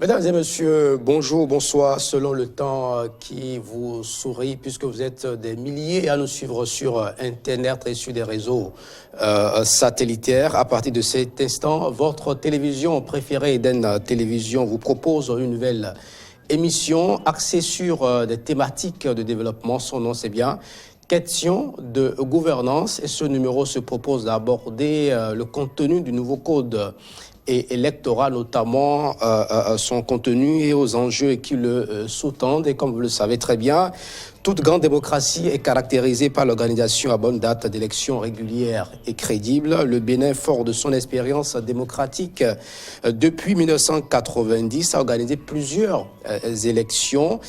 Mesdames et messieurs, bonjour, bonsoir, selon le temps qui vous sourit, puisque vous êtes des milliers à nous suivre sur Internet et sur des réseaux satellitaires. À partir de cet instant, votre télévision préférée, Eden Télévision, vous propose une nouvelle émission axée sur des thématiques de développement. Son nom, c'est bien Question de gouvernance. Et ce numéro se propose d'aborder le contenu du nouveau code et électoral, notamment son contenu et aux enjeux qui le sous-tendent. Et comme vous le savez très bien, toute grande démocratie est caractérisée par l'organisation à bonne date d'élections régulières et crédibles. Le Bénin, fort de son expérience démocratique depuis 1990, a organisé plusieurs élections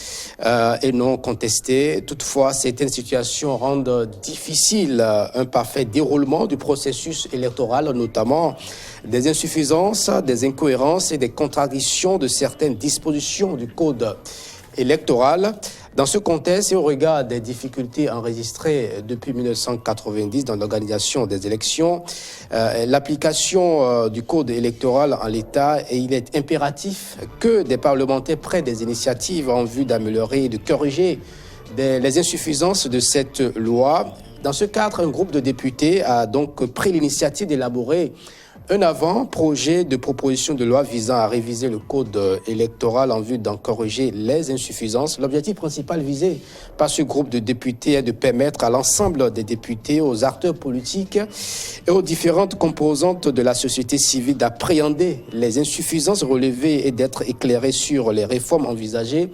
et non contestées. Toutefois, certaines situations rendent difficile un parfait déroulement du processus électoral, notamment des insuffisances, des incohérences et des contradictions de certaines dispositions du code électoral. Dans ce contexte et au regard des difficultés enregistrées depuis 1990 dans l'organisation des élections, l'application du code électoral en l'état, et il est impératif que des parlementaires prennent des initiatives en vue d'améliorer et de corriger les insuffisances de cette loi. Dans ce cadre, un groupe de députés a donc pris l'initiative d'élaborer un avant-projet de proposition de loi visant à réviser le code électoral en vue d'en corriger les insuffisances. L'objectif principal visé par ce groupe de députés est de permettre à l'ensemble des députés, aux acteurs politiques et aux différentes composantes de la société civile d'appréhender les insuffisances relevées et d'être éclairés sur les réformes envisagées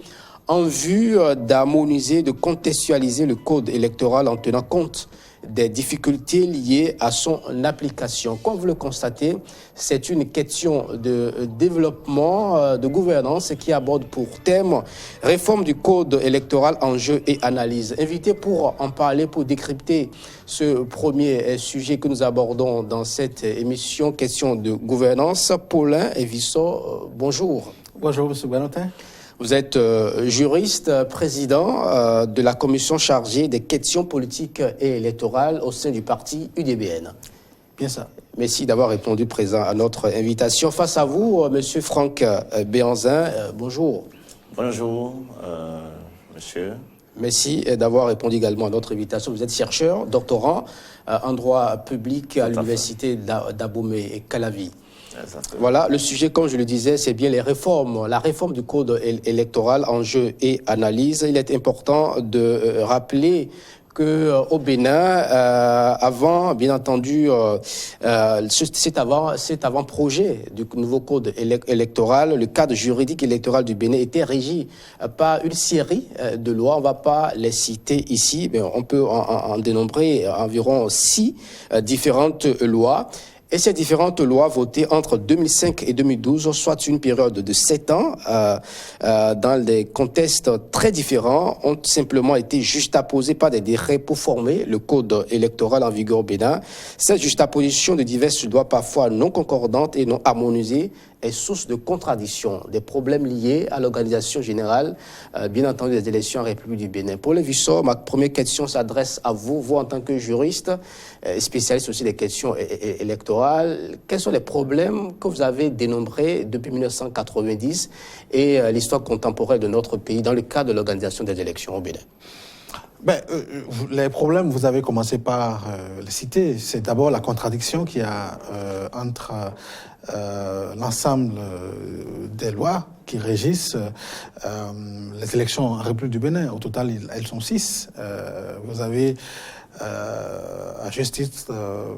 en vue d'harmoniser, de contextualiser le code électoral en tenant compte des difficultés liées à son application. Comme vous le constatez, c'est une question de développement, de gouvernance qui aborde pour thème réforme du code électoral, enjeux et analyse. Invité pour en parler, pour décrypter ce premier sujet que nous abordons dans cette émission, question de gouvernance, Paulin Evisso, bonjour. Bonjour, M. Valentin. Vous êtes juriste, président de la commission chargée des questions politiques et électorales au sein du parti UDBN. Bien ça. Merci d'avoir répondu présent à notre invitation. Face à vous, Monsieur Franck Béanzin, bonjour. Bonjour, monsieur. Merci d'avoir répondu également à notre invitation. Vous êtes chercheur, doctorant en droit public à l'université d'Abomey et Calavi. Voilà, le sujet, comme je le disais, c'est bien les réformes, la réforme du code électoral, enjeux et analyse. Il est important de rappeler qu'au Bénin, avant, bien entendu, cet avant-projet du nouveau code électoral, le cadre juridique électoral du Bénin était régi par une série de lois. On ne va pas les citer ici, mais on peut en dénombrer environ 6 différentes lois. Et ces différentes lois votées entre 2005 et 2012, soit une période de 7 ans, dans des contextes très différents, ont simplement été juxtaposées par des décrets pour former le code électoral en vigueur au Bénin. Cette juxtaposition de diverses lois, parfois non concordantes et non harmonisées, est source de contradictions, des problèmes liés à l'organisation générale, bien entendu, des élections en République du Bénin. Pour le Vissor, ma première question s'adresse à vous, vous en tant que juriste, spécialiste aussi des questions électorales. Quels sont les problèmes que vous avez dénombrés depuis 1990 et l'histoire contemporaine de notre pays dans le cadre de l'organisation des élections au Bénin? Les problèmes, vous avez commencé par les citer. C'est d'abord la contradiction qu'il y a entre l'ensemble des lois qui régissent les élections en République du Bénin. Au total, elles sont 6. Vous avez, à juste titre,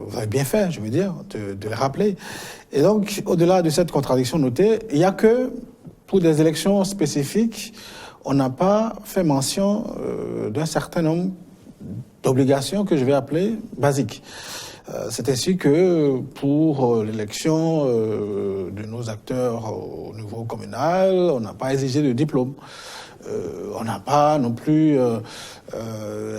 vous avez bien fait, je veux dire, de les rappeler. Et donc, au-delà de cette contradiction notée, il n'y a que pour des élections spécifiques, on n'a pas fait mention d'un certain nombre d'obligations que je vais appeler basiques. C'est ainsi que pour l'élection de nos acteurs au niveau communal, on n'a pas exigé de diplôme. On n'a pas non plus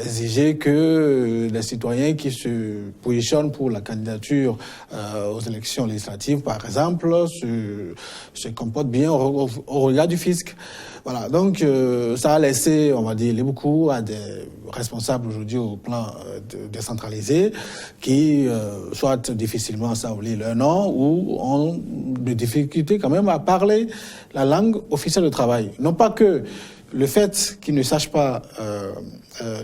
exigé que les citoyens qui se positionnent pour la candidature aux élections législatives, par exemple, se comportent bien au regard du fisc. Voilà, donc ça a laissé, on va dire, beaucoup à des responsables aujourd'hui au plan décentralisé qui soit difficilement savent lire leur nom ou ont des difficultés quand même à parler la langue officielle de travail. Non pas que le fait qu'ils ne sachent pas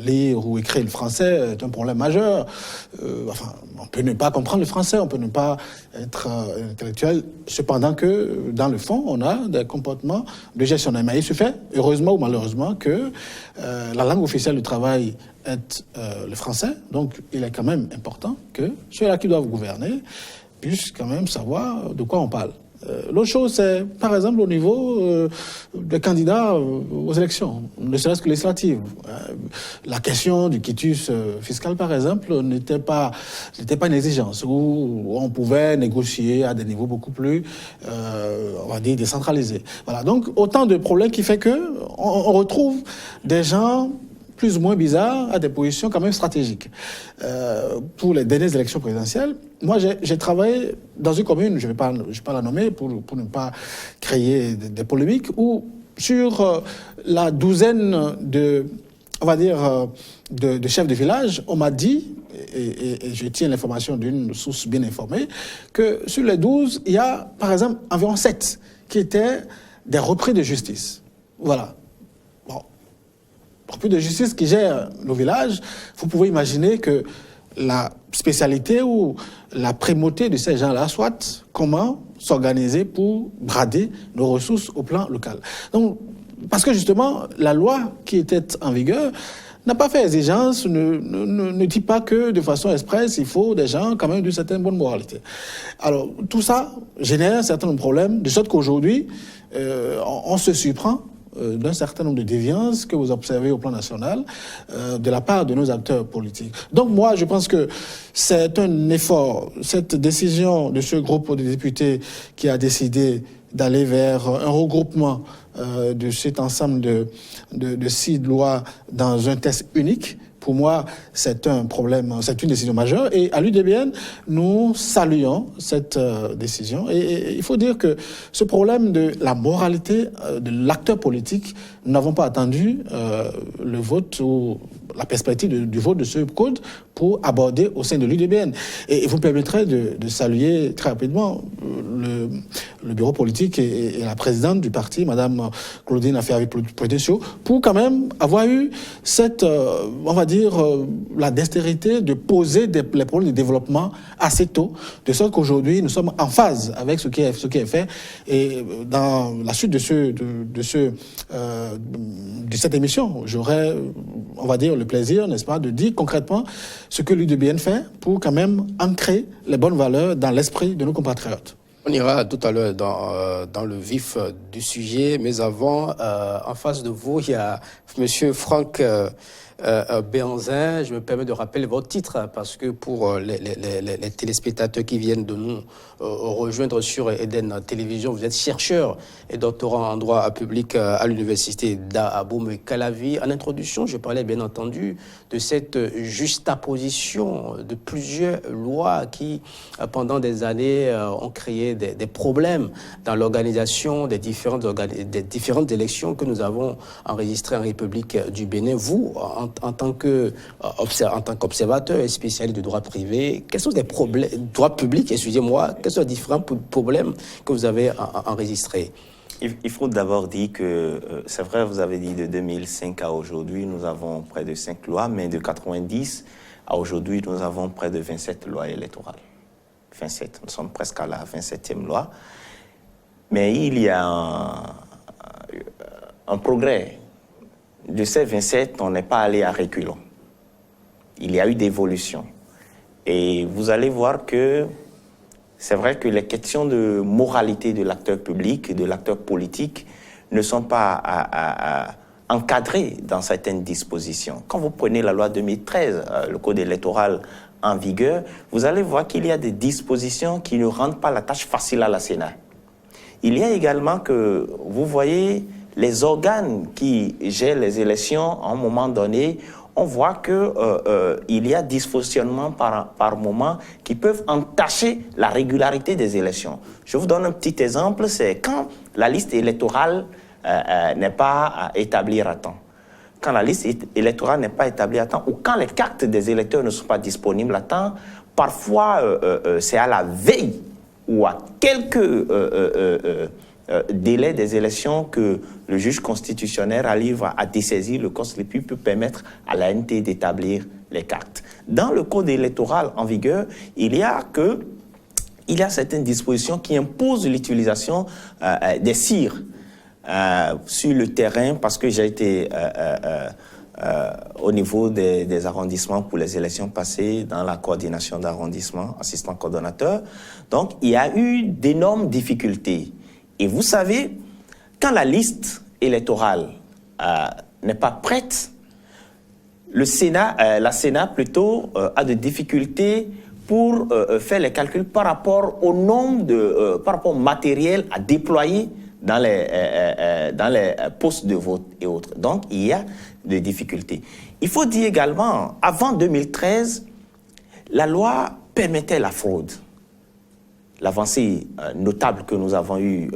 lire ou écrire le français est un problème majeur. Enfin, on peut ne pas comprendre le français, on peut ne pas être intellectuel. Cependant que, dans le fond, on a des comportements de gestionnaire. Mais il se fait, heureusement ou malheureusement, que la langue officielle du travail est le français. Donc, il est quand même important que ceux-là qui doivent gouverner puissent quand même savoir de quoi on parle. L'autre chose, c'est, par exemple, au niveau des candidats aux élections, ne serait-ce que législatives. La question du quitus fiscal, par exemple, n'était pas une exigence, où on pouvait négocier à des niveaux beaucoup plus, on va dire, décentralisés. Voilà, donc autant de problèmes qui fait que on retrouve des gens plus ou moins bizarres à des positions quand même stratégiques. Pour les dernières élections présidentielles, moi j'ai travaillé dans une commune, je vais pas la nommer pour ne pas créer des polémiques, où sur la douzaine de, on va dire, de chefs de village, on m'a dit, et je tiens l'information d'une source bien informée, que sur les 12, il y a par exemple environ 7 qui étaient des repris de justice. Voilà. Repris de justice qui gère nos villages, vous pouvez imaginer que la spécialité ou la primauté de ces gens-là soit comment s'organiser pour brader nos ressources au plan local. Donc, parce que justement, la loi qui était en vigueur n'a pas fait exigence, ne dit pas que de façon expresse, il faut des gens quand même d'une certaine bonne moralité. Alors, tout ça génère un certain nombre de problèmes, de sorte qu'aujourd'hui, on se surprend d'un certain nombre de déviances que vous observez au plan national de la part de nos acteurs politiques. Donc moi, je pense que c'est un effort, cette décision de ce groupe de députés qui a décidé d'aller vers un regroupement de cet ensemble de 6 lois dans un texte unique. Pour moi, c'est un problème, c'est une décision majeure. Et à l'UDBN, nous saluons cette décision. Et il faut dire que ce problème de la moralité de l'acteur politique, nous n'avons pas attendu le vote ou la perspective du vote de ce code pour aborder au sein de l'UDBN. Et vous me permettrez de saluer très rapidement le bureau politique et la présidente du parti, Madame Claudine Affaire-Prédécio, pour quand même avoir eu cette, on va dire, la dextérité de poser les problèmes de développement assez tôt, de sorte qu'aujourd'hui, nous sommes en phase avec ce qui est fait. Et dans la suite de cette émission, j'aurai, on va dire, le plaisir, n'est-ce pas, de dire concrètement ce que l'UDBN fait pour quand même ancrer les bonnes valeurs dans l'esprit de nos compatriotes. On ira tout à l'heure dans le vif du sujet, mais avant, en face de vous, il y a M. Franck Béanzin. Je me permets de rappeler votre titre parce que pour les téléspectateurs qui viennent de nous rejoindre sur Eden Télévision, vous êtes chercheur et doctorant en droit public à l'université d'Abomey-Calavi. En introduction, je parlais bien entendu de cette juxtaposition de plusieurs lois qui, pendant des années, ont créé des problèmes dans l'organisation des différentes élections que nous avons enregistrées en République du Bénin. Vous, en tant qu'observateur et spécialiste du droit privé, quels sont les problèmes, droit public, excusez-moi, quels sont les différents problèmes que vous avez enregistrés? Il faut d'abord dire que, c'est vrai, vous avez dit de 2005 à aujourd'hui, nous avons près de 5 lois, mais de 90 à aujourd'hui, nous avons près de 27 lois électorales. 27, nous sommes presque à la 27e loi. Mais il y a un progrès. De ces 27, on n'est pas allé à reculons. Il y a eu des évolutions. Et vous allez voir que c'est vrai que les questions de moralité de l'acteur public et de l'acteur politique ne sont pas encadrées dans certaines dispositions. Quand vous prenez la loi 2013, le code électoral en vigueur, vous allez voir qu'il y a des dispositions qui ne rendent pas la tâche facile à la Sénat. Il y a également que, vous voyez, les organes qui gèrent les élections, à un moment donné, on voit qu'il y a dysfonctionnement par moment qui peuvent entacher la régularité des élections. Je vous donne un petit exemple, c'est quand la liste électorale n'est pas établie à temps, quand la liste électorale n'est pas établie à temps, ou quand les cartes des électeurs ne sont pas disponibles à temps, parfois c'est à la veille ou à quelques délais des élections que le juge constitutionnel arrive à dessaisir le constitution peut permettre à l'ANT d'établir les cartes. Dans le code électoral en vigueur, il y a certaines dispositions qui imposent l'utilisation des cires sur le terrain, parce que j'ai été au niveau des arrondissements pour les élections passées dans la coordination d'arrondissement, assistant coordonnateur. Donc, il y a eu d'énormes difficultés. Et vous savez, quand la liste électorale n'est pas prête, la Sénat plutôt a des difficultés pour faire les calculs par rapport au nombre par rapport au matériel à déployer dans les postes de vote et autres. Donc, il y a des difficultés. Il faut dire également, avant 2013, la loi permettait la fraude. L'avancée notable que nous avons eue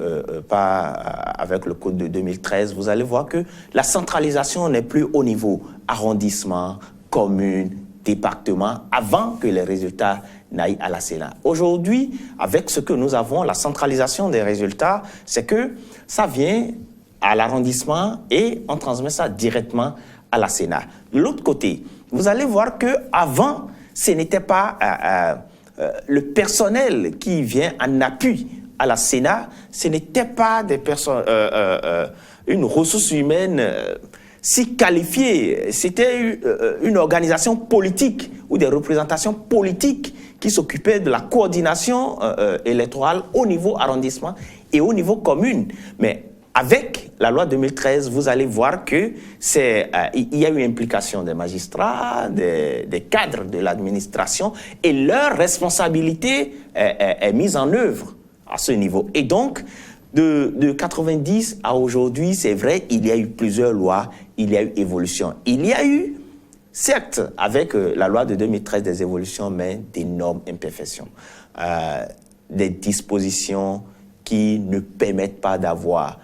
avec le code de 2013, vous allez voir que la centralisation n'est plus au niveau arrondissement, commune, département, avant que les résultats n'aillent à la Sénat. Aujourd'hui, avec ce que nous avons, la centralisation des résultats, c'est que ça vient à l'arrondissement et on transmet ça directement à la Sénat. De l'autre côté, vous allez voir qu'avant, ce n'était pas le personnel qui vient en appui à la Sénat, ce n'était pas des personnes, une ressource humaine si qualifiée. C'était une organisation politique ou des représentations politiques qui s'occupaient de la coordination électorale au niveau arrondissement et au niveau commune. Mais avec la loi 2013, vous allez voir que il y a eu implication des magistrats, des cadres de l'administration, et leur responsabilité est mise en œuvre à ce niveau. Et donc, de 90 à aujourd'hui, c'est vrai, il y a eu plusieurs lois, il y a eu évolution. Il y a eu, certes, avec la loi de 2013 des évolutions, mais d'énormes imperfections. Des dispositions qui ne permettent pas d'avoir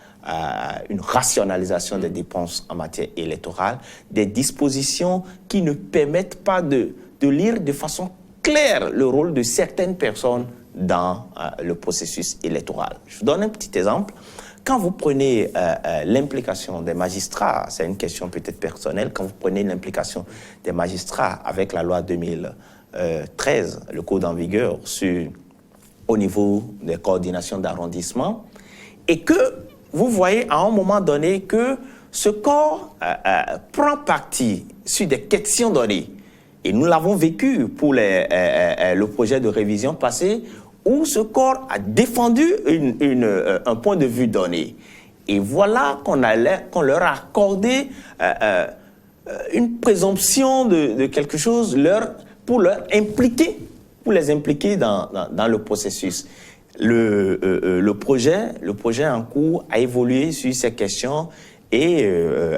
une rationalisation des dépenses en matière électorale, des dispositions qui ne permettent pas de lire de façon claire le rôle de certaines personnes dans le processus électoral. Je vous donne un petit exemple. Quand vous prenez l'implication des magistrats, c'est une question peut-être personnelle, quand vous prenez l'implication des magistrats avec la loi 2013, le code en vigueur au niveau des coordinations d'arrondissement, et que vous voyez à un moment donné que ce corps prend parti sur des questions données. Et nous l'avons vécu pour le projet de révision passé, où ce corps a défendu un point de vue donné. Et voilà qu'on leur a accordé une présomption de quelque chose pour les impliquer dans le processus. Le projet en cours a évolué sur ces questions et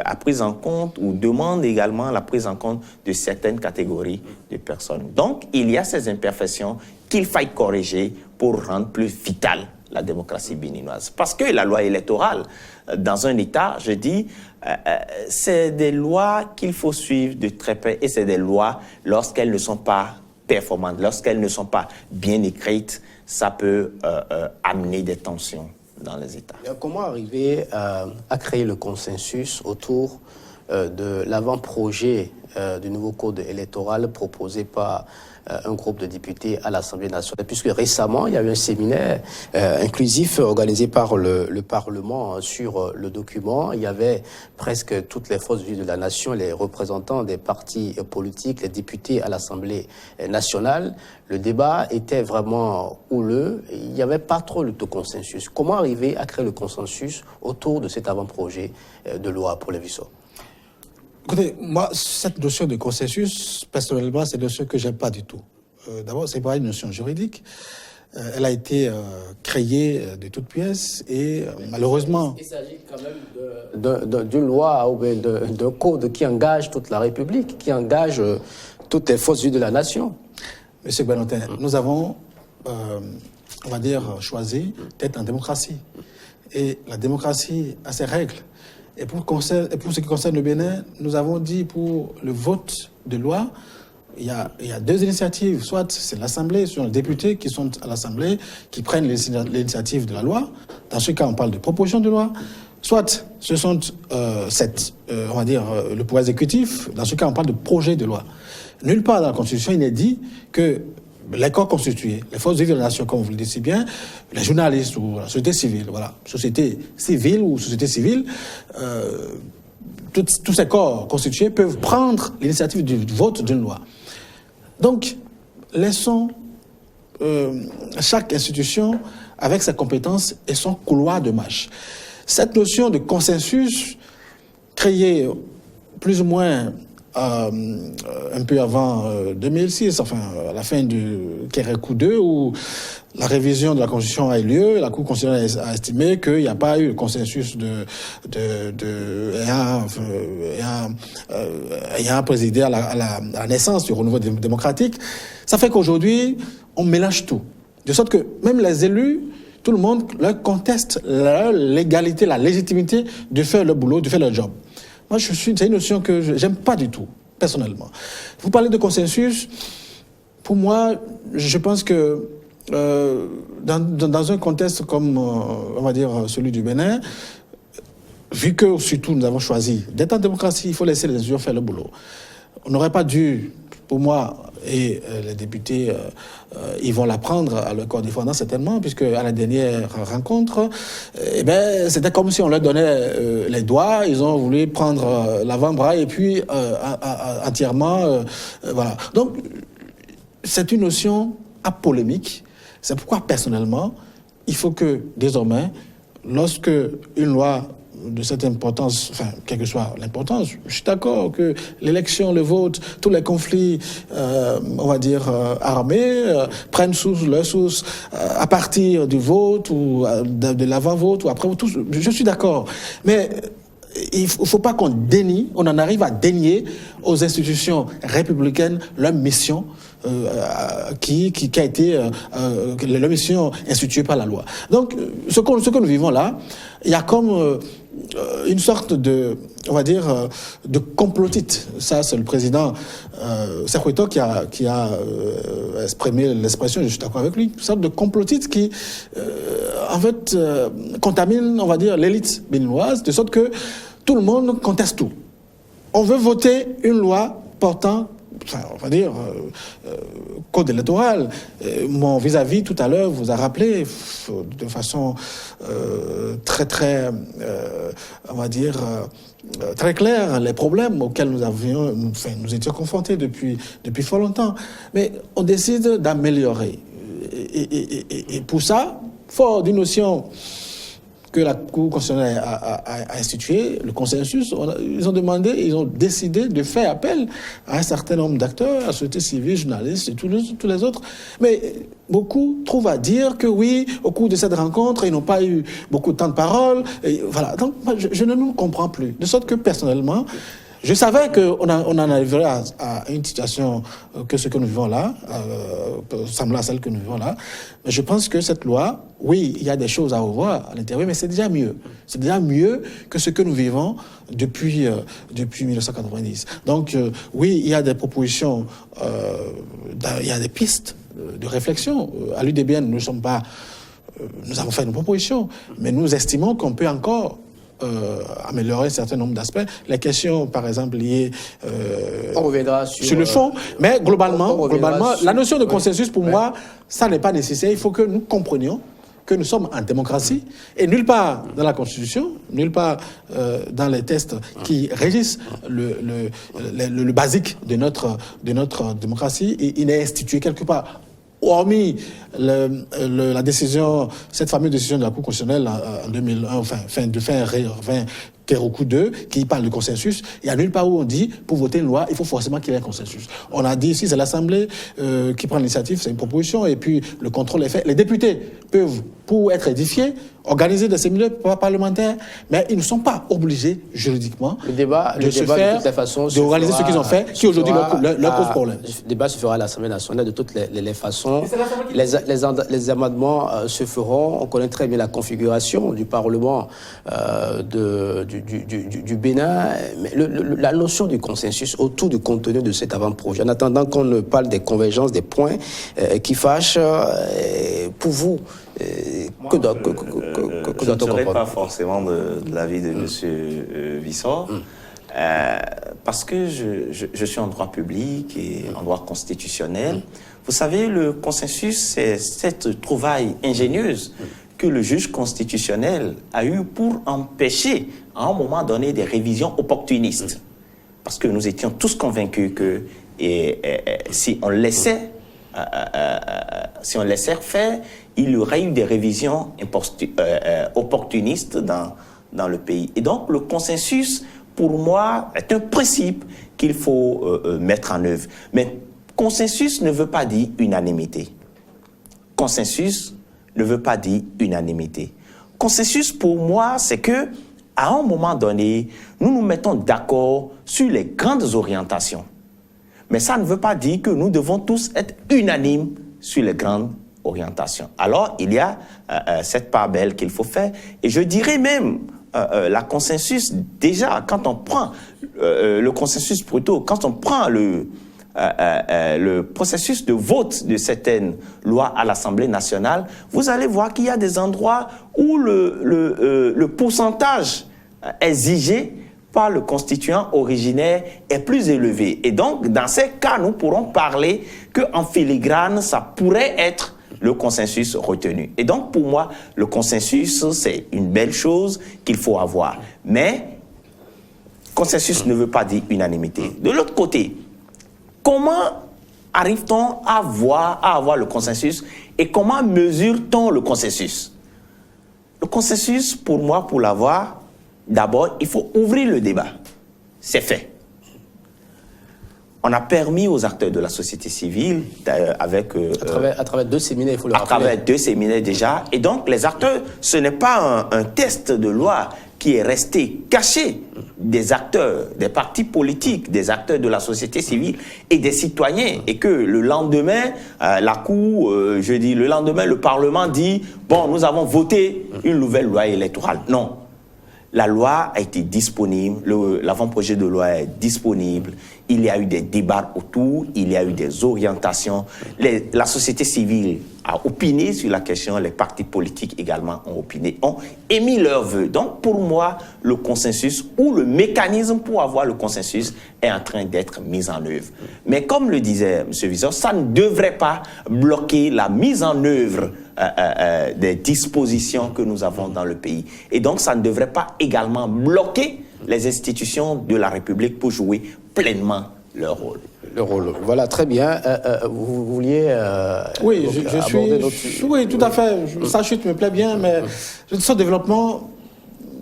a pris en compte ou demande également la prise en compte de certaines catégories de personnes. Donc, il y a ces imperfections qu'il faille corriger pour rendre plus vitale la démocratie béninoise. Parce que la loi électorale, dans un État, je dis, c'est des lois qu'il faut suivre de très près, et c'est des lois, lorsqu'elles ne sont pas performantes, lorsqu'elles ne sont pas bien écrites, ça peut amener des tensions dans les États. Comment arriver à créer le consensus autour de l'avant-projet du nouveau code électoral proposé par un groupe de députés à l'Assemblée nationale, puisque récemment, il y a eu un séminaire inclusif organisé par le Parlement sur le document. Il y avait presque toutes les forces vives de la nation, les représentants des partis politiques, les députés à l'Assemblée nationale. Le débat était vraiment houleux. Il n'y avait pas trop de consensus. Comment arriver à créer le consensus autour de cet avant-projet de loi pour les Vissot? Écoutez, moi, cette notion de consensus, personnellement, c'est une notion que j'aime pas du tout. D'abord, c'est pas une notion juridique. Elle a été créée de toutes pièces et malheureusement... Il s'agit quand même d'une loi ou d'un code qui engage toute la République, qui engage toutes les forces vives de la nation. Monsieur Benoît, nous avons, on va dire, choisi d'être en démocratie. Et la démocratie a ses règles. Et pour ce qui concerne le Bénin, nous avons dit pour le vote de loi, il y a deux initiatives. Soit c'est l'Assemblée, ce sont les députés qui sont à l'Assemblée, qui prennent l'initiative de la loi. Dans ce cas, on parle de proposition de loi. Soit ce sont on va dire, le pouvoir exécutif. Dans ce cas, on parle de projet de loi. Nulle part dans la Constitution, il n'est dit que les corps constitués, les forces vives de la nation, comme vous le dites si bien, les journalistes ou la société civile, voilà, société civile ou société civile, tous ces corps constitués peuvent prendre l'initiative du vote d'une loi. Donc, laissons chaque institution avec ses compétences et son couloir de marche. Cette notion de consensus, créée plus ou moins un peu avant 2006, enfin à la fin du Kérékou II, où la révision de la Constitution a eu lieu, la Cour constitutionnelle a estimé qu'il n'y a pas eu le consensus ayant présidé à la naissance du renouveau démocratique. Ça fait qu'aujourd'hui, on mélange tout. De sorte que même les élus, tout le monde leur conteste la légalité, la légitimité de faire leur boulot, de faire leur job. Moi, c'est une notion que je n'aime pas du tout, personnellement. Vous parlez de consensus. Pour moi, je pense que dans un contexte comme, on va dire, celui du Bénin, vu que, surtout, nous avons choisi d'être en démocratie, il faut laisser les institutions faire le boulot. On n'aurait pas dû, pour moi, et les députés, ils vont l'apprendre à leur correspondant certainement, puisque à la dernière rencontre, c'était comme si on leur donnait les doigts, ils ont voulu prendre l'avant-bras et puis entièrement, voilà. Donc, c'est une notion apolémique. C'est pourquoi, personnellement, il faut que, désormais, lorsque une loi de cette importance, enfin, quelle que soit l'importance, je suis d'accord que l'élection, le vote, tous les conflits, on va dire, armés, prennent leur source à partir du vote ou de l'avant-vote ou après vote. Je suis d'accord. Mais il ne faut pas qu'on dénie, on en arrive à dénier aux institutions républicaines leur mission qui a été leur mission instituée par la loi. Donc, ce que nous vivons là, il y a comme une sorte de, on va dire, de complotite. Ça, c'est le président Sékou qui a exprimé l'expression, je suis d'accord avec lui, une sorte de complotite qui, en fait, contamine, on va dire, l'élite béninoise, de sorte que tout le monde conteste tout. On veut voter une loi portant, enfin, on va dire, code électoral. Mon vis-à-vis, tout à l'heure, vous a rappelé de façon très, on va dire, très claire les problèmes auxquels nous étions confrontés depuis fort longtemps. Mais on décide d'améliorer. Et pour ça, fort d'une notion que la Cour constitutionnelle a institué, le consensus, ils ont décidé de faire appel à un certain nombre d'acteurs, à la société civile, journalistes et tous les autres. Mais beaucoup trouvent à dire que oui, au cours de cette rencontre, ils n'ont pas eu beaucoup de temps de parole. Et voilà. Donc, moi, je ne nous comprends plus. De sorte que, personnellement, je savais qu'on en arriverait à une situation que ce que nous vivons là, semblable à celle que nous vivons là. Mais je pense que cette loi, oui, il y a des choses à revoir à l'intérieur, mais c'est déjà mieux. C'est déjà mieux que ce que nous vivons depuis 1990. Donc, oui, il y a des propositions, il y a des pistes de réflexion. À l'UDBN, nous avons fait une proposition, mais nous estimons qu'on peut encore améliorer un certain nombre d'aspects. Les questions, par exemple, liées on reviendra sur le fond, mais globalement, la notion de consensus, pour moi, ça n'est pas nécessaire. Il faut que nous comprenions que nous sommes en démocratie et nulle part dans la Constitution, nulle part dans les textes qui régissent le basique de notre démocratie, et il est institué quelque part. Hormis la décision, cette fameuse décision de la Cour constitutionnelle en 2001, enfin, Kérokou 2, qui parle de consensus. Il n'y a nulle part où on dit, pour voter une loi, il faut forcément qu'il y ait un consensus. On a dit ici, c'est l'Assemblée qui prend l'initiative, c'est une proposition, et puis le contrôle est fait. Les députés peuvent, pour être édifiés, organiser des séminaires parlementaires, mais ils ne sont pas obligés juridiquement de toutes les façons, d'organiser ce qu'ils ont fait, qui aujourd'hui leur pose problème. Le débat se fera à l'Assemblée nationale de toutes les façons. Les amendements se feront. On connaît très bien la configuration du Parlement du Bénin, mais la notion du consensus autour du contenu de cet avant-projet, en attendant qu'on ne parle des convergences, des points qui fâchent, pour vous, je ne serai pas forcément de l'avis de M. Vissor, parce que je suis en droit public et en droit constitutionnel. Vous savez, le consensus, c'est cette trouvaille ingénieuse que le juge constitutionnel a eu pour empêcher, à un moment donné, des révisions opportunistes. Parce que nous étions tous convaincus que si on laissait faire, il y aurait eu des révisions opportunistes dans le pays. Et donc, le consensus, pour moi, est un principe qu'il faut mettre en œuvre. Mais consensus ne veut pas dire unanimité. Consensus ne veut pas dire unanimité. Consensus, pour moi, c'est que, à un moment donné, nous nous mettons d'accord sur les grandes orientations. Mais ça ne veut pas dire que nous devons tous être unanimes sur les grandes orientation. Alors, il y a cette part belle qu'il faut faire. Et je dirais même, la consensus, déjà, quand on prend le consensus plutôt, quand on prend le processus de vote de certaines lois à l'Assemblée nationale, vous allez voir qu'il y a des endroits où le pourcentage exigé par le constituant originaire est plus élevé. Et donc, dans ces cas, nous pourrons parler qu'en filigrane, ça pourrait être le consensus retenu. Et donc, pour moi, le consensus, c'est une belle chose qu'il faut avoir. Mais, consensus ne veut pas dire unanimité. De l'autre côté, comment arrive-t-on à avoir le consensus et comment mesure-t-on le consensus? Le consensus, pour moi, pour l'avoir, d'abord, il faut ouvrir le débat. C'est fait. On a permis aux acteurs de la société civile, avec... à travers 2 séminaires, il faut le rappeler. À travers 2 séminaires déjà. Et donc, les acteurs, ce n'est pas un test de loi qui est resté caché des acteurs, des partis politiques, des acteurs de la société civile et des citoyens. Et que le lendemain, la Cour, le lendemain, le Parlement dit, bon, nous avons voté une nouvelle loi électorale. Non. La loi a été disponible, l'avant-projet de loi est disponible, il y a eu des débats autour, il y a eu des orientations. La société civile a opiné sur la question, les partis politiques également ont opiné, ont émis leurs vœux. Donc pour moi, le consensus ou le mécanisme pour avoir le consensus est en train d'être mis en œuvre. Mais comme le disait M. Vissor, ça ne devrait pas bloquer la mise en œuvre des dispositions que nous avons dans le pays. Et donc, ça ne devrait pas également bloquer les institutions de la République pour jouer pleinement leur rôle. Le rôle. Voilà, très bien. Vous vouliez oui, oui, tout à fait. Sa chute me plaît bien, mais ce développement,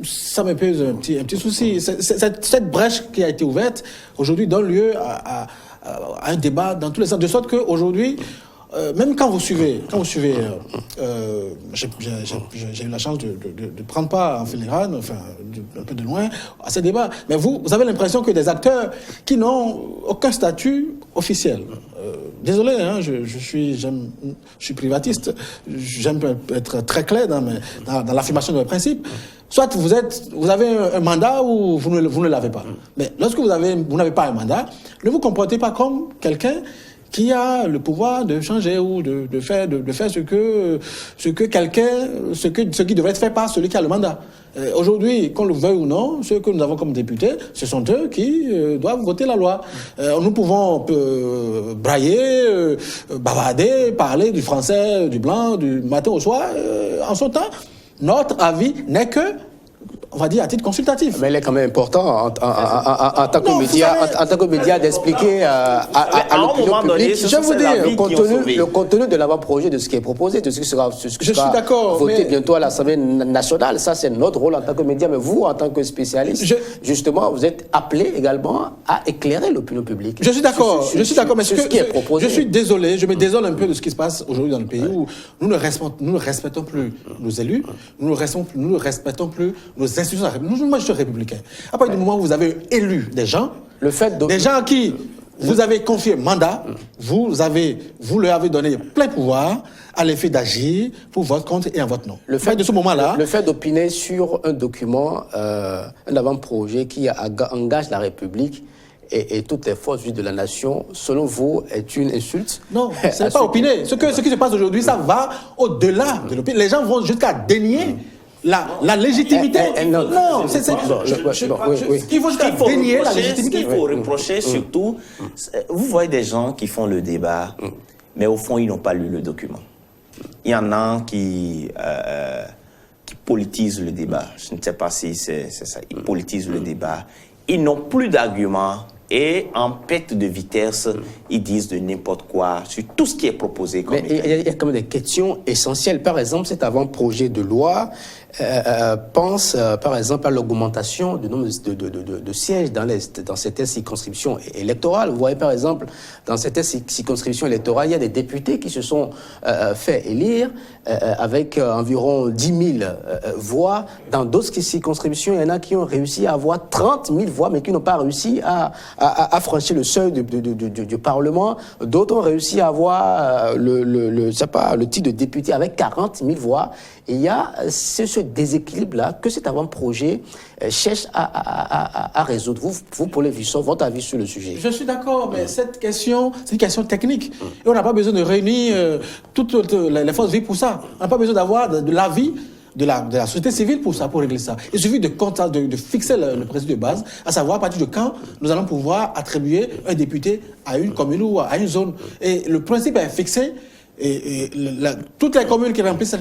ça me pose un petit souci. Cette brèche qui a été ouverte, aujourd'hui, donne lieu à un débat dans tous les sens. De sorte qu'aujourd'hui, même quand vous suivez, j'ai eu la chance de prendre part en filigrane, enfin, un peu de loin, à ces débats. Mais vous avez l'impression que des acteurs qui n'ont aucun statut officiel. Désolé, hein, je suis privatiste, j'aime être très clair dans l'affirmation de mes principes. Soit vous avez un mandat ou vous ne l'avez pas. Mais lorsque vous n'avez pas un mandat, ne vous comportez pas comme quelqu'un qui a le pouvoir de changer ou de faire ce qui devrait être fait par celui qui a le mandat. Aujourd'hui, qu'on le veuille ou non, ceux que nous avons comme députés, ce sont eux qui doivent voter la loi. Nous pouvons brailler, bavarder, parler du français, du blanc, du matin au soir, en son temps. Notre avis n'est que on va dire, à titre consultatif. Mais il est quand même important en tant que média d'expliquer à l'opinion publique. Je vais vous dire, le contenu de l'avant-projet, de ce qui est proposé, de ce qui sera voté bientôt à l'Assemblée nationale, ça c'est notre rôle en tant que média. Mais vous, en tant que spécialiste, justement, vous êtes appelé également à éclairer l'opinion publique. Je suis d'accord, mais ce qui est proposé. Je suis désolé, je me désole un peu de ce qui se passe aujourd'hui dans le pays où nous ne respectons plus nos élus, nous ne respectons plus nos institutions. Moi, je suis républicain. À partir du moment où vous avez élu des gens, des gens à qui vous avez confié mandat, vous leur avez donné plein pouvoir à l'effet d'agir pour votre compte et en votre nom. Le fait d'opiner sur un document, un avant-projet qui engage la République et toutes les forces vives de la nation, selon vous, est une insulte? Non, ce n'est pas opiner. Ce qui se passe aujourd'hui, ça va au-delà de l'opinion. Les gens vont jusqu'à dénier la légitimité. Il faut dénier la légitimité. Il faut reprocher surtout, vous voyez des gens qui font le débat, mais au fond, ils n'ont pas lu le document. Il y en a qui politisent le débat. Je ne sais pas si c'est ça. Ils politisent le débat. Ils n'ont plus d'arguments. Et en perte de vitesse, ils disent de n'importe quoi sur tout ce qui est proposé. Mais il y a quand même des questions essentielles. Par exemple, cet avant-projet de loi pense, par exemple, à l'augmentation du nombre de sièges dans certaines circonscriptions électorales. Vous voyez, par exemple, dans certaines circonscriptions électorales, il y a des députés qui se sont fait élire avec environ 10 000 voix. Dans d'autres circonscriptions, il y en a qui ont réussi à avoir 30 000 voix, mais qui n'ont pas réussi à franchir le seuil du Parlement. D'autres ont réussi à avoir le titre de député avec 40 000 voix. Et il y a ce déséquilibre-là que cet avant-projet cherche à résoudre. Vous, Paul Visson, votre avis sur le sujet? Je suis d'accord, mais cette question, c'est une question technique. Et on n'a pas besoin de réunir toutes les forces vives pour ça. On n'a pas besoin d'avoir de l'avis de la société civile pour régler ça. Il suffit de fixer le principe de base, à savoir à partir de quand nous allons pouvoir attribuer un député à une commune ou à une zone. Et le principe est fixé. Toutes les communes qui remplissent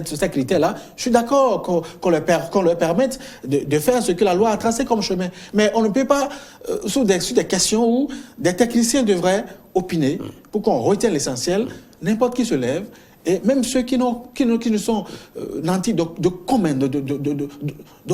ces critères-là, je suis d'accord qu'on leur permette de faire ce que la loi a tracé comme chemin. Mais on ne peut pas, sur des questions où des techniciens devraient opiner pour qu'on retienne l'essentiel, n'importe qui se lève. Et même ceux qui ne sont nantis de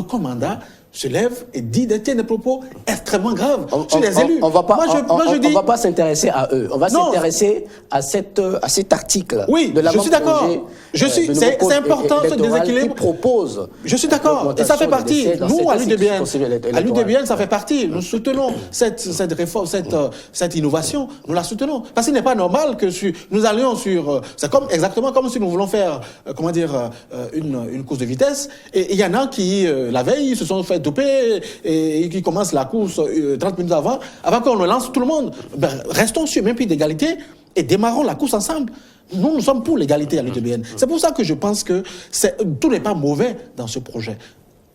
commandant se lèvent et disent des propos extrêmement graves sur les élus. On ne va pas s'intéresser à eux. On va s'intéresser à cet article. Oui, je suis d'accord. C'est important ce déséquilibre. Qui propose. Je suis d'accord. Et ça fait partie. Nous, à l'UDBN, ça fait partie. Nous soutenons cette réforme, cette innovation. Nous la soutenons. Parce qu'il n'est pas normal que nous allions sur. C'est exactement comme si nous voulons faire, une course de vitesse. Et il y en a qui, la veille, se sont fait doper et qui commencent la course 30 minutes avant qu'on ne lance tout le monde. Restons sur le même pied d'égalité et démarrons la course ensemble. Nous sommes pour l'égalité à l'UDBN. C'est pour ça que je pense que tout n'est pas mauvais dans ce projet.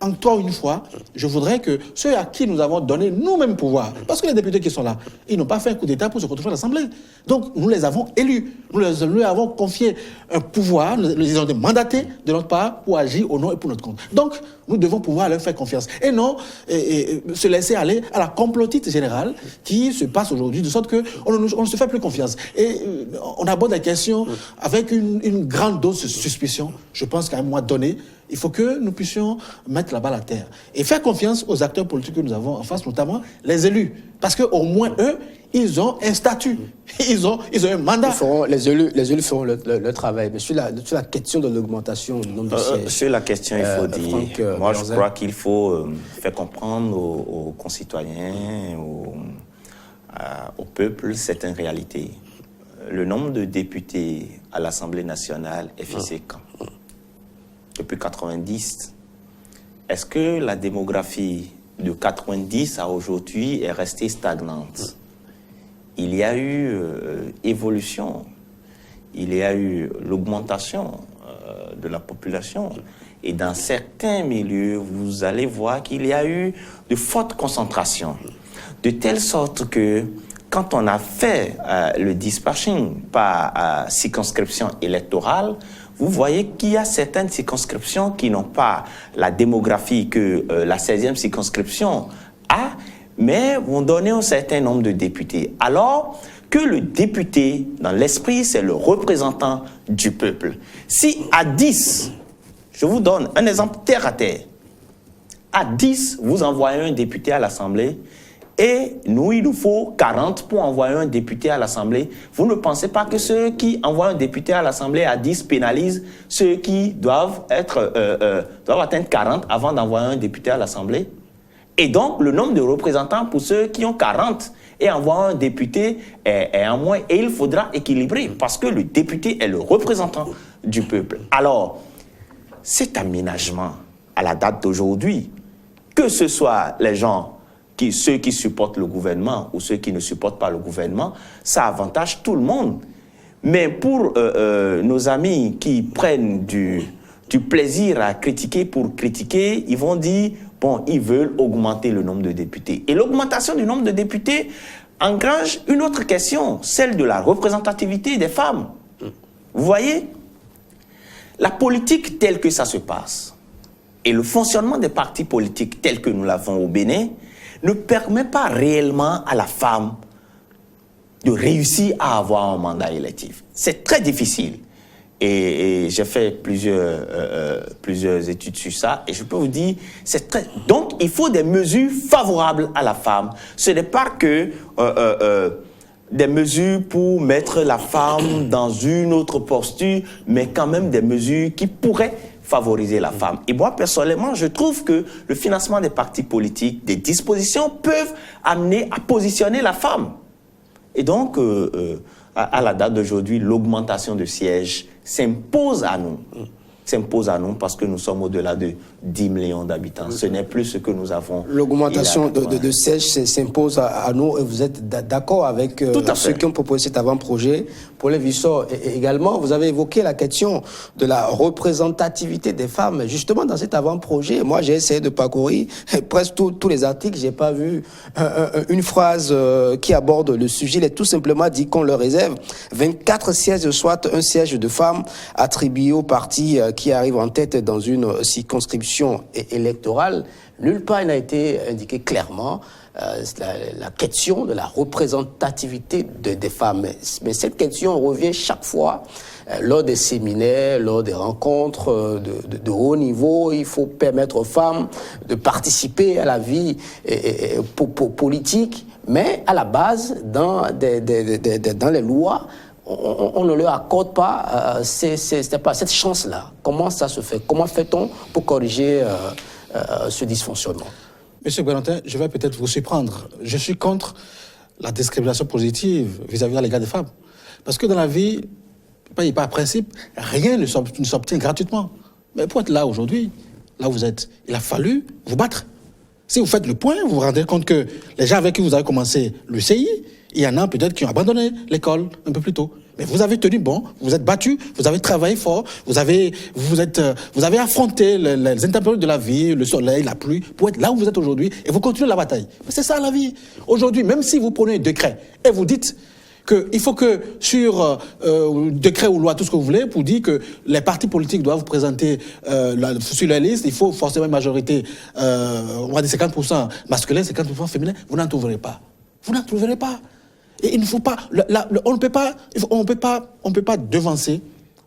Encore une fois, je voudrais que ceux à qui nous avons donné nous-mêmes pouvoir, parce que les députés qui sont là, ils n'ont pas fait un coup d'État pour se retrouver à l'Assemblée. Donc, nous les avons élus. Nous leur avons confié un pouvoir, nous les avons mandatés de notre part pour agir au nom et pour notre compte. Donc, nous devons pouvoir leur faire confiance. Et non se laisser aller à la complotite générale qui se passe aujourd'hui, de sorte qu'on ne se fait plus confiance. Et on aborde la question avec une grande dose de suspicion. Je pense qu'à un moment donné, il faut que nous puissions mettre la balle à terre et faire confiance aux acteurs politiques que nous avons en face, notamment les élus. Parce qu'au moins, eux, ils ont un statut, ils ont un mandat. Les élus feront le travail. Mais sur la question de l'augmentation du nombre de sièges... Sur la question, il faut dire... moi, je crois qu'il faut faire comprendre aux concitoyens, au peuple, c'est une réalité. Le nombre de députés à l'Assemblée nationale est fixé quand? Depuis 90. Est-ce que la démographie de 90 à aujourd'hui est restée stagnante? Il y a eu évolution, il y a eu l'augmentation de la population. Et dans certains milieux, vous allez voir qu'il y a eu de fortes concentrations. De telle sorte que quand on a fait le dispatching par circonscription électorale, vous voyez qu'il y a certaines circonscriptions qui n'ont pas la démographie que la 16e circonscription a, mais vont donner un certain nombre de députés. Alors que le député, dans l'esprit, c'est le représentant du peuple. Si à 10, je vous donne un exemple terre à terre, à 10, vous envoyez un député à l'Assemblée, et nous, il nous faut 40 pour envoyer un député à l'Assemblée. Vous ne pensez pas que ceux qui envoient un député à l'Assemblée à 10 pénalisent ceux qui doivent atteindre 40 avant d'envoyer un député à l'Assemblée? Et donc, le nombre de représentants pour ceux qui ont 40 et envoient un député est en moins. Et il faudra équilibrer parce que le député est le représentant du peuple. Alors, cet aménagement à la date d'aujourd'hui, que ce soit les gens ceux qui supportent le gouvernement ou ceux qui ne supportent pas le gouvernement, ça avantage tout le monde. Mais pour nos amis qui prennent du plaisir à critiquer pour critiquer, ils vont dire, bon, ils veulent augmenter le nombre de députés. Et l'augmentation du nombre de députés engrange une autre question, celle de la représentativité des femmes. Vous voyez, la politique telle que ça se passe et le fonctionnement des partis politiques tel que nous l'avons au Bénin ne permet pas réellement à la femme de réussir à avoir un mandat électif. C'est très difficile. Et j'ai fait plusieurs études sur ça et je peux vous dire, c'est très... Donc, il faut des mesures favorables à la femme. Ce n'est pas que des mesures pour mettre la femme dans une autre posture, mais quand même des mesures qui pourraient favoriser la femme. Et moi, personnellement, je trouve que le financement des partis politiques, des dispositions peuvent amener à positionner la femme. Et donc, à la date d'aujourd'hui, l'augmentation de sièges s'impose à nous. S'impose à nous parce que nous sommes au-delà de 10 millions d'habitants. Ce n'est plus ce que nous avons. L'augmentation de sièges s'impose à nous et vous êtes d'accord avec ceux qui ont proposé cet avant-projet. Pour les Vissot également, vous avez évoqué la question de la représentativité des femmes. Justement, dans cet avant-projet, moi j'ai essayé de parcourir presque tous les articles. J'ai pas vu une phrase qui aborde le sujet. Il est tout simplement dit qu'on leur réserve 24 sièges, soit un siège de femmes attribué au parti qui arrive en tête dans une circonscription électorale. Nulle part il n'a été indiqué clairement la question de la représentativité des femmes. Mais cette question revient chaque fois lors des séminaires, lors des rencontres de haut niveau. Il faut permettre aux femmes de participer à la vie politique, mais à la base, dans les lois, on ne leur accorde pas cette chance-là. Comment ça se fait? Comment fait-on pour corriger ce dysfonctionnement? Monsieur Valentin, je vais peut-être vous surprendre. Je suis contre la discrimination positive vis-à-vis à l'égard des femmes. Parce que dans la vie, par principe, rien ne s'obtient gratuitement. Mais pour être là aujourd'hui, là où vous êtes, il a fallu vous battre. Si vous faites le point, vous vous rendez compte que les gens avec qui vous avez commencé le CI, il y en a peut-être qui ont abandonné l'école un peu plus tôt. Mais vous avez tenu bon, vous êtes battu, vous avez travaillé fort, vous avez affronté les intempéries de la vie, le soleil, la pluie, pour être là où vous êtes aujourd'hui, et vous continuez la bataille. Mais c'est ça la vie. Aujourd'hui, même si vous prenez un décret et vous dites qu'il faut que sur décret ou loi, tout ce que vous voulez, pour dire que les partis politiques doivent vous présenter sur la liste, il faut forcément une majorité, on va dire 50% masculin, 50% féminin, vous n'en trouverez pas. Vous n'en trouverez pas. Et il ne faut pas, on ne peut pas devancer,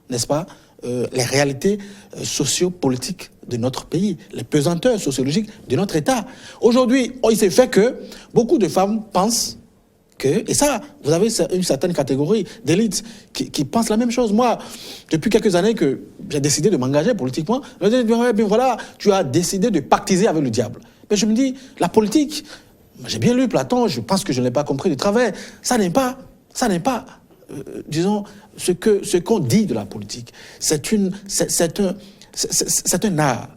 n'est-ce pas, les réalités sociopolitiques de notre pays, les pesanteurs sociologiques de notre État. Aujourd'hui, il s'est fait que beaucoup de femmes pensent que, et ça, vous avez une certaine catégorie d'élite qui pensent la même chose. Moi, depuis quelques années que j'ai décidé de m'engager politiquement, je me dis, bien voilà, tu as décidé de pactiser avec le diable. Mais je me dis, la politique, j'ai bien lu Platon, je pense que je ne l'ai pas compris de travers. Ça n'est pas, disons, ce qu'on dit de la politique. C'est un art.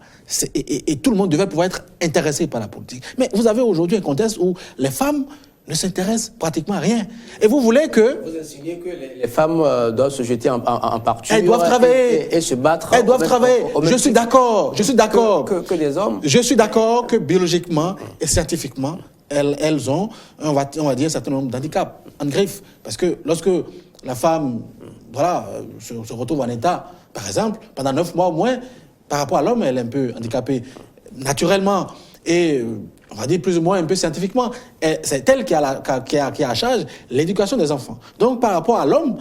Et tout le monde devait pouvoir être intéressé par la politique. Mais vous avez aujourd'hui un contexte où les femmes ne s'intéressent pratiquement à rien. Et vous voulez que... Vous insinuez que les femmes doivent se jeter en parture. Elles doivent travailler. Et se battre. Elles doivent travailler. Je suis d'accord. Que les hommes. Je suis d'accord que biologiquement et scientifiquement, elles ont, on va dire, un certain nombre d'handicaps en griffe. Parce que lorsque la femme se retrouve en état, par exemple, pendant 9 mois au moins, par rapport à l'homme, elle est un peu handicapée naturellement et, on va dire, plus ou moins un peu scientifiquement. C'est elle qui a à charge l'éducation des enfants. Donc, par rapport à l'homme,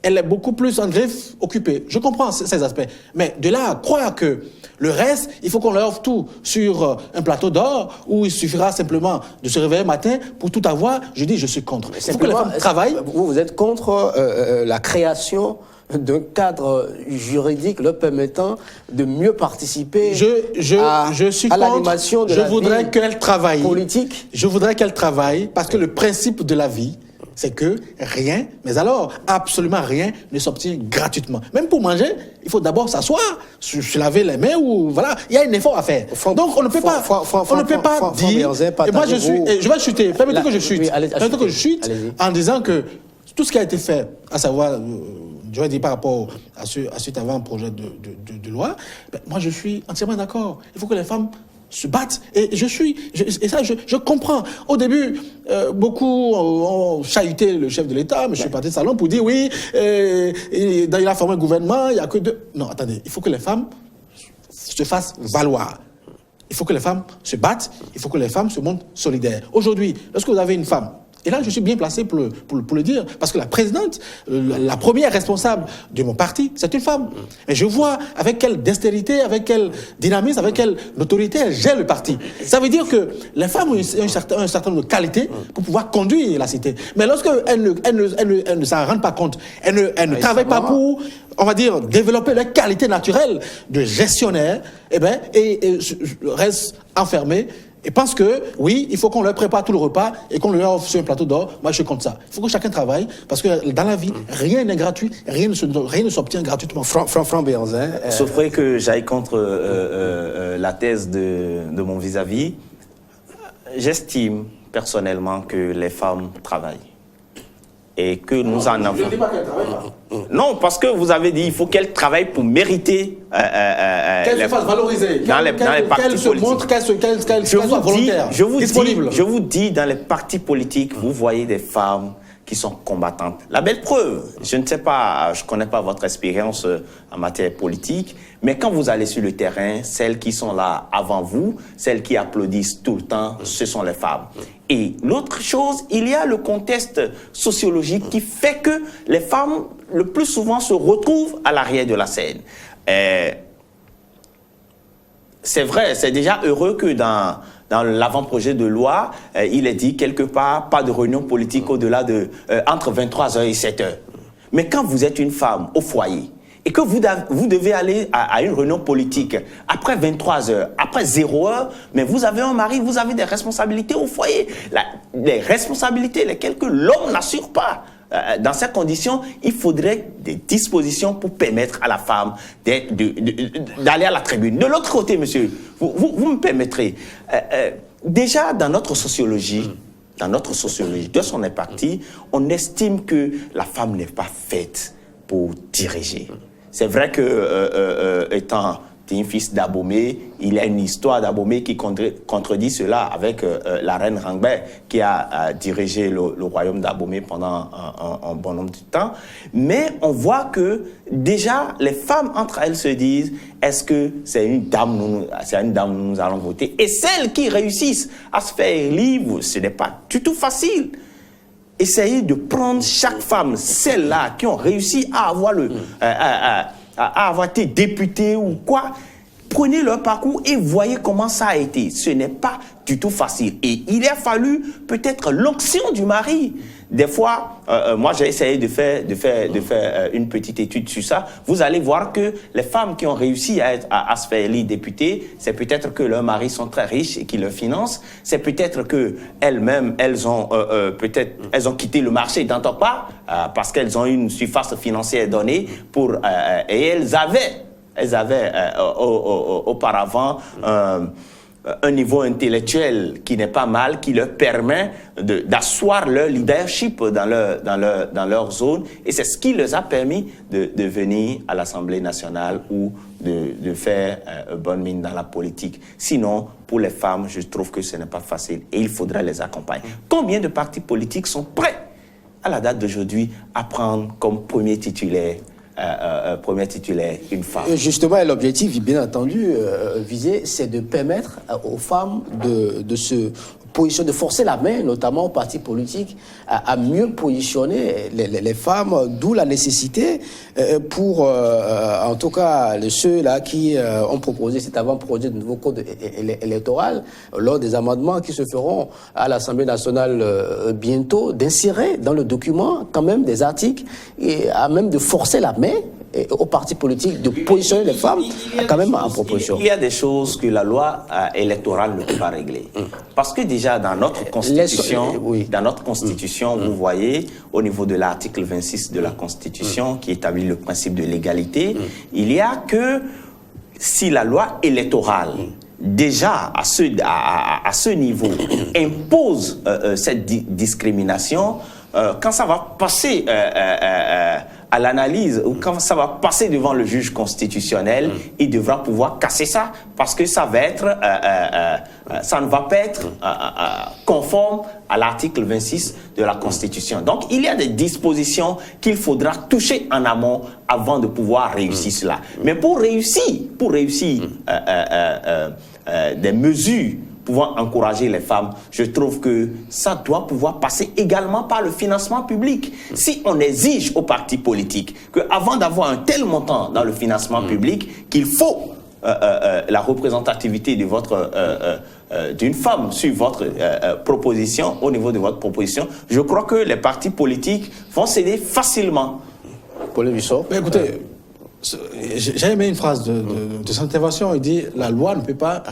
elle est beaucoup plus en griffe occupée. Je comprends ces aspects. Mais de là à croire que le reste, il faut qu'on leur offre tout sur un plateau d'or où il suffira simplement de se réveiller le matin pour tout avoir, je dis je suis contre. Il faut que les femmes travaillent. Vous êtes contre la création d'un cadre juridique leur permettant de mieux participer à l'animation de la vie politique. Je voudrais qu'elle travaille. Je voudrais qu'elle travaille parce que le principe de la vie, c'est que rien, mais alors absolument rien ne s'obtient gratuitement. Même pour manger, il faut d'abord s'asseoir, se laver les mains ou voilà, il y a un effort à faire. Donc on ne peut pas dire. Et moi je vais chuter. Permettez que je chute. Permettez que je chute en disant que tout ce qui a été fait, à savoir, je vais dire par rapport à cet avant-projet de loi, moi je suis entièrement d'accord. Il faut que les femmes se battent. Et je comprends. Au début, beaucoup ont chahuté le chef de l'État, M. Patrice Talon, pour dire oui, il a formé un gouvernement, il n'y a que deux. Non, attendez, il faut que les femmes se fassent valoir. Il faut que les femmes se battent, il faut que les femmes se montrent solidaires. Aujourd'hui, lorsque vous avez une femme, et là, je suis bien placé pour le dire, parce que la présidente, la première responsable de mon parti, c'est une femme. Et je vois avec quelle dextérité, avec quel dynamisme, avec quelle autorité elle gère le parti. Ça veut dire que les femmes ont un certain nombre de qualités pour pouvoir conduire la cité. Mais lorsqu'elles ne s'en rendent pas compte, elles ne travaillent pas pour, on va dire, développer leurs qualités naturelles de gestionnaire, et restent enfermées. Et pense que, oui, il faut qu'on leur prépare tout le repas et qu'on leur offre sur un plateau d'or. Moi, je suis contre ça. Il faut que chacun travaille, parce que dans la vie, rien n'est gratuit, rien ne s'obtient gratuitement. Franck Béhanzin. Sauf que j'aille contre la thèse de mon vis-à-vis. J'estime personnellement que les femmes travaillent. Et que nous en avons. Je ne dis pas qu'elles travaillent pas. Non, parce que vous avez dit qu'il faut qu'elles travaillent pour mériter. Qu'elles se fassent valoriser. Qu'elles se montrent, qu'elles soient volontaires, disponibles. Je vous dis, dans les partis politiques, vous voyez des femmes qui sont combattantes. La belle preuve, je ne sais pas, je ne connais pas votre expérience en matière politique, mais quand vous allez sur le terrain, celles qui sont là avant vous, celles qui applaudissent tout le temps, ce sont les femmes. Et l'autre chose, il y a le contexte sociologique qui fait que les femmes, le plus souvent, se retrouvent à l'arrière de la scène. C'est vrai, c'est déjà heureux que dans l'avant-projet de loi, il est dit quelque part, pas de réunion politique au-delà de entre 23h et 7h. Mais quand vous êtes une femme au foyer et que vous devez aller à une réunion politique après 23h, après 0h, mais vous avez un mari, vous avez des responsabilités au foyer. Les responsabilités lesquelles que l'homme n'assure pas. Dans ces conditions, il faudrait des dispositions pour permettre à la femme d'aller à la tribune. De l'autre côté, monsieur, vous me permettrez, déjà dans notre sociologie, de son parti, on estime que la femme n'est pas faite pour diriger. C'est vrai que, étant un fils d'Abomey, il y a une histoire d'Abomey qui contredit cela avec la reine Rangbe qui a dirigé le royaume d'Abomey pendant un bon nombre de temps. Mais on voit que déjà les femmes entre elles se disent est-ce que c'est une dame nous allons voter, et celles qui réussissent à se faire élire, ce n'est pas du tout facile. Essayez de prendre chaque femme, celles-là qui ont réussi à avoir à avoir été député ou quoi, prenez leur parcours et voyez comment ça a été. Ce n'est pas du tout facile. Et il a fallu peut-être l'onction du mari. Des fois, moi j'ai essayé de faire une petite étude sur ça. Vous allez voir que les femmes qui ont réussi à se faire élire députée, c'est peut-être que leurs maris sont très riches et qui le financent. C'est peut-être que elles-mêmes, elles ont quitté le marché d'un temps pas parce qu'elles ont une surface financière donnée et elles avaient auparavant un niveau intellectuel qui n'est pas mal, qui leur permet d'asseoir leur leadership dans leur zone. Et c'est ce qui leur a permis de venir à l'Assemblée nationale ou de faire bonne mine dans la politique. Sinon, pour les femmes, je trouve que ce n'est pas facile et il faudrait les accompagner. Combien de partis politiques sont prêts, à la date d'aujourd'hui, à prendre comme premier titulaire une femme? Justement, l'objectif, bien entendu, visé, c'est de permettre aux femmes de se positionner, de forcer la main, notamment aux partis politiques, à mieux positionner les femmes, d'où la nécessité pour, en tout cas, ceux-là qui ont proposé cet avant-projet de nouveau code électoral, lors des amendements qui se feront à l'Assemblée nationale bientôt, d'insérer dans le document quand même des articles et à même de forcer la main aux partis politiques de positionner les femmes quand même en proposition. Il y a des choses que la loi électorale ne peut pas régler. Parce que déjà dans notre constitution, vous voyez, au niveau de l'article 26 de la Constitution qui établit le principe de l'égalité, il y a que si la loi électorale déjà à ce niveau impose cette discrimination, quand ça va passer à l'analyse ou quand ça va passer devant le juge constitutionnel, il devra pouvoir casser ça parce que ça va être, ça ne va pas être conforme à l'article 26 de la Constitution. Donc, il y a des dispositions qu'il faudra toucher en amont avant de pouvoir réussir cela. Mais pour réussir des mesures pouvant encourager les femmes, je trouve que ça doit pouvoir passer également par le financement public. Si on exige aux partis politiques qu'avant d'avoir un tel montant dans le financement public, qu'il faut la représentativité de d'une femme sur votre proposition, au niveau de votre proposition, je crois que les partis politiques vont céder facilement. Paul Bissot. Écoutez, j'ai aimé une phrase de cette intervention. Il dit la loi ne peut pas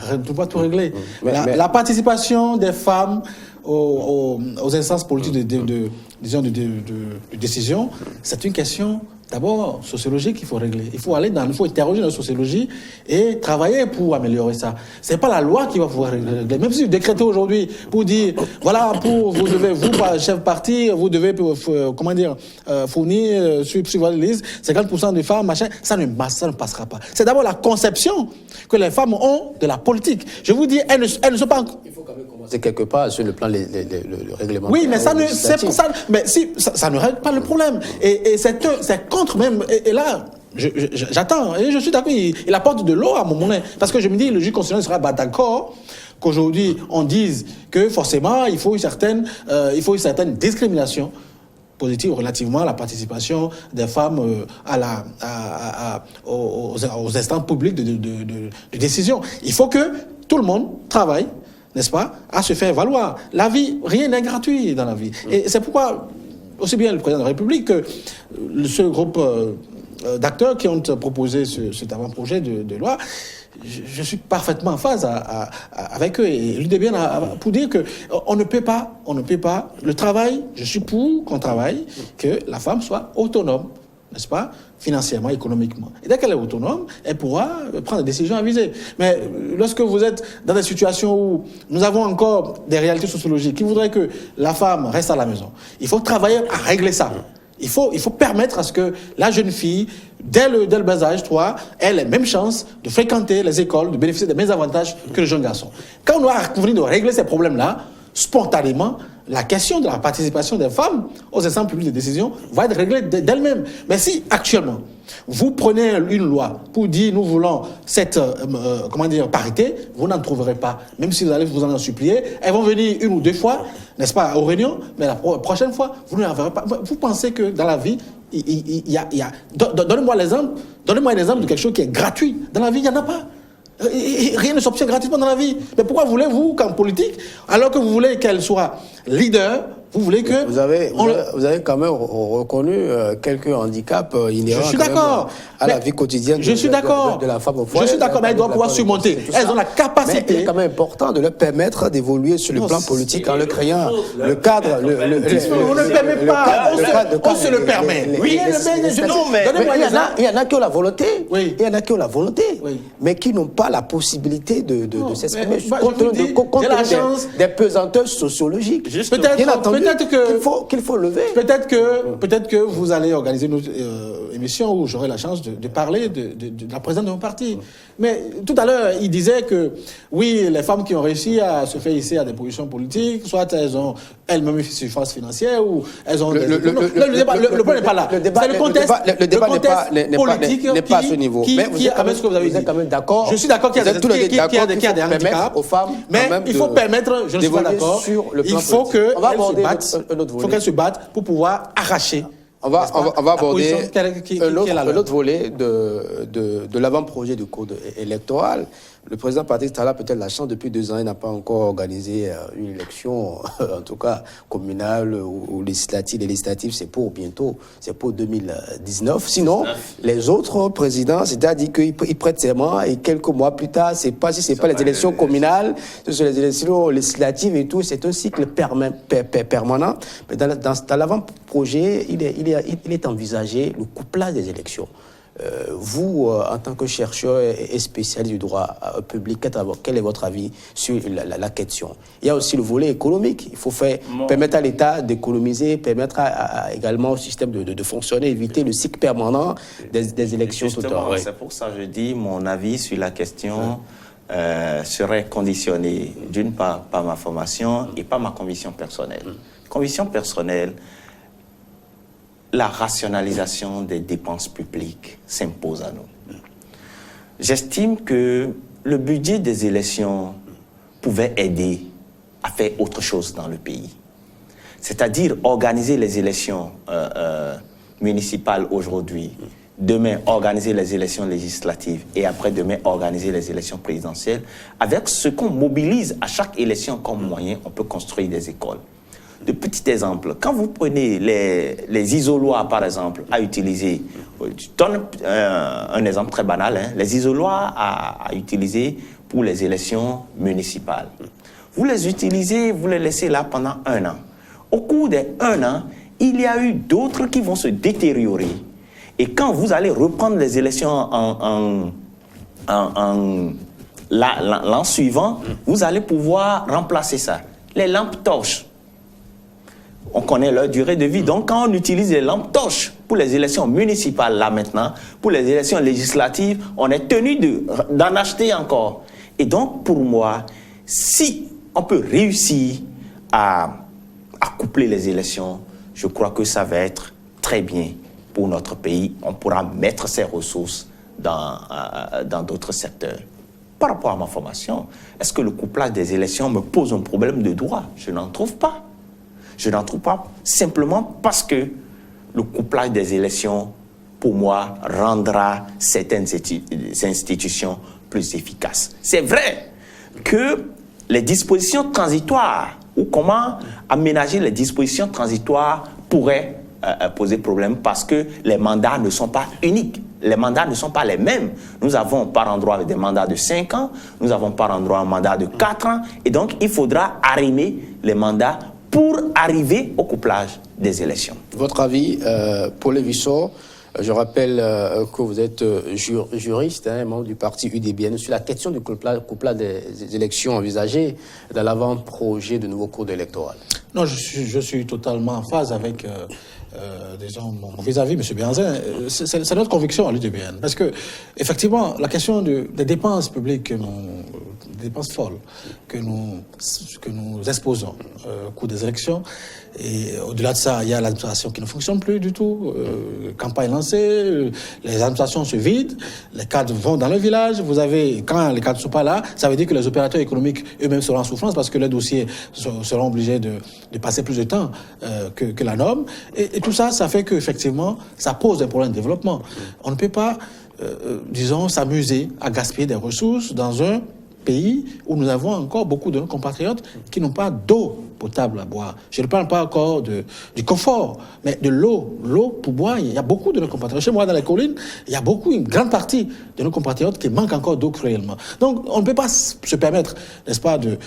tout régler. La participation des femmes aux instances politiques de décision, c'est une question d'abord sociologique qu'il faut régler. Il faut interroger notre sociologie et travailler pour améliorer ça. C'est pas la loi qui va pouvoir régler. Même si vous décrétez aujourd'hui pour dire voilà, vous chef parti, vous devez fournir sur votre liste 50% de femmes, machin, ça ne passera pas. C'est d'abord la conception que les femmes ont de la politique. Je vous dis, elles ne sont pas. Il faut quand même commencer quelque part sur le plan le réglementaire. Oui, mais ça ne règle pas le problème. Et c'est contre même. Et là, j'attends. Et je suis d'accord. Il apporte de l'eau à mon moulin. Parce que je me dis, le juge constitutionnel sera d'accord qu'aujourd'hui, on dise que forcément, il faut une certaine discrimination positive relativement à la participation des femmes aux instances publiques de décision. Il faut que tout le monde travaille, n'est-ce pas, à se faire valoir. La vie, rien n'est gratuit dans la vie. Et c'est pourquoi, aussi bien le président de la République que ce groupe d'acteurs qui ont proposé cet avant-projet de loi, je suis parfaitement en phase avec eux. Et lui, bien pour dire qu'on ne peut pas, le travail, je suis pour qu'on travaille, que la femme soit autonome, n'est-ce pas, financièrement, économiquement. Et dès qu'elle est autonome, elle pourra prendre des décisions avisées. Mais lorsque vous êtes dans des situations où nous avons encore des réalités sociologiques qui voudraient que la femme reste à la maison, il faut travailler à régler ça. Il faut permettre à ce que la jeune fille, dès le bas âge, ait les mêmes chances de fréquenter les écoles, de bénéficier des mêmes avantages que le jeune garçon. Quand on doit convenir de régler ces problèmes-là, spontanément, la question de la participation des femmes aux instances publiques de décision va être réglée d'elle-même. Mais si, actuellement, vous prenez une loi pour dire nous voulons cette parité, vous n'en trouverez pas. Même si vous allez vous en supplier, elles vont venir une ou deux fois, n'est-ce pas, aux réunions, mais la prochaine fois, vous ne la verrez pas. Vous pensez que dans la vie, il y a... Donnez-moi l'exemple de quelque chose qui est gratuit. Dans la vie, il n'y en a pas. Rien ne s'obtient gratuitement dans la vie. Mais pourquoi voulez-vous qu'en politique, alors que vous voulez qu'elle soit leader, vous voulez que... Vous avez quand même reconnu quelques handicaps inhérents à la vie quotidienne de la femme au foyer. Je suis d'accord, mais elles doivent pouvoir surmonter. Elles ont la capacité... Mais il est quand même important de leur permettre d'évoluer sur le plan politique en leur créant le cadre... On ne permet pas, on se le permet. Oui, il y en a qui ont la volonté. Il y en a qui ont la volonté. mais qui n'ont pas la possibilité de s'exprimer compte tenu des pesanteurs sociologiques. Peut-être qu'il faut lever. Peut-être que vous allez organiser une émission où j'aurai la chance de parler de la présidente de mon parti. Mais tout à l'heure, il disait que, oui, les femmes qui ont réussi à se faire ici à des positions politiques, soit elles ont elles-mêmes une suffrage financière ou elles ont... Le point n'est pas là. C'est le contexte n'est pas à ce niveau. Mais vous êtes quand même d'accord. Je suis d'accord qu'il y a des handicaps aux femmes, mais il faut permettre, je ne suis pas d'accord, il faut qu'elles se battent pour pouvoir arracher. On va aborder un autre volet de l'avant-projet du code électoral. Le président Patrice Talon a peut-être la chance, depuis 2 ans, il n'a pas encore organisé une élection, en tout cas communale ou législative. Les législatives, c'est pour bientôt, c'est pour 2019. Sinon, les autres présidents, c'est-à-dire qu'ils prêtent serment et quelques mois plus tard, c'est pas les élections communales, ce sont les élections législatives et tout, c'est un cycle permanent. Mais dans l'avant-projet, il est envisagé le couplage des élections. Vous, en tant que chercheur et spécialiste du droit public, quel est votre avis sur la question? Il y a aussi le volet économique. Il faut permettre à l'État d'économiser, permettre également au système de fonctionner, éviter le cycle permanent des élections. Justement, c'est pour ça que je dis mon avis sur la question serait conditionné d'une part par ma formation et par ma conviction personnelle. Conviction personnelle, la rationalisation des dépenses publiques s'impose à nous. J'estime que le budget des élections pouvait aider à faire autre chose dans le pays. C'est-à-dire organiser les élections municipales aujourd'hui, demain organiser les élections législatives et après-demain organiser les élections présidentielles. Avec ce qu'on mobilise à chaque élection comme moyen, on peut construire des écoles. De petits exemples, quand vous prenez les isoloirs, par exemple, à utiliser, je donne un exemple très banal, les isoloirs à utiliser pour les élections municipales. Vous les utilisez, vous les laissez là pendant 1 an. Au cours des 1 an, il y a eu d'autres qui vont se détériorer. Et quand vous allez reprendre les élections l'an suivant, vous allez pouvoir remplacer ça. Les lampes torches. On connaît leur durée de vie. Donc, quand on utilise les lampes torches pour les élections municipales, là maintenant, pour les élections législatives, on est tenu d'en acheter encore. Et donc, pour moi, si on peut réussir à coupler les élections, je crois que ça va être très bien pour notre pays. On pourra mettre ses ressources dans d'autres secteurs. Par rapport à ma formation, est-ce que le couplage des élections me pose un problème de droit? Je n'en trouve pas. Je n'en trouve pas simplement parce que le couplage des élections, pour moi, rendra certaines institutions plus efficaces. C'est vrai que les dispositions transitoires, ou comment aménager les dispositions transitoires, pourraient poser problème parce que les mandats ne sont pas uniques. Les mandats ne sont pas les mêmes. Nous avons par endroit des mandats de 5 ans, nous avons par endroit un mandat de 4 ans, et donc il faudra arrimer les mandats pour arriver au couplage des élections. Votre avis, Paul Lévisson, je rappelle que vous êtes juriste, membre du parti UDBN, sur la question du couplage des élections envisagées dans l'avant-projet de nouveau code électoral. Non, je suis totalement en phase avec disons, mon vis-à-vis, M. Béhanzin. C'est notre conviction à l'UDBN. Parce que, effectivement, la question des dépenses publiques, des dépenses folles que nous exposons au cours des élections, et au-delà de ça, il y a l'administration qui ne fonctionne plus du tout, campagne lancée, les administrations se vident, les cadres vont dans le village, quand les cadres ne sont pas là, ça veut dire que les opérateurs économiques eux-mêmes seront en souffrance parce que leurs dossiers seront obligés de passer plus de temps que la norme. Et tout ça, ça fait qu'effectivement, ça pose des problèmes de développement. On ne peut pas, disons, s'amuser à gaspiller des ressources dans un pays où nous avons encore beaucoup de nos compatriotes qui n'ont pas d'eau potable à boire. Je ne parle pas encore du confort, mais de l'eau. L'eau pour boire, il y a beaucoup de nos compatriotes. Chez moi, dans les collines, il y a une grande partie de nos compatriotes qui manquent encore d'eau cruellement. Donc, on ne peut pas se permettre, n'est-ce pas, de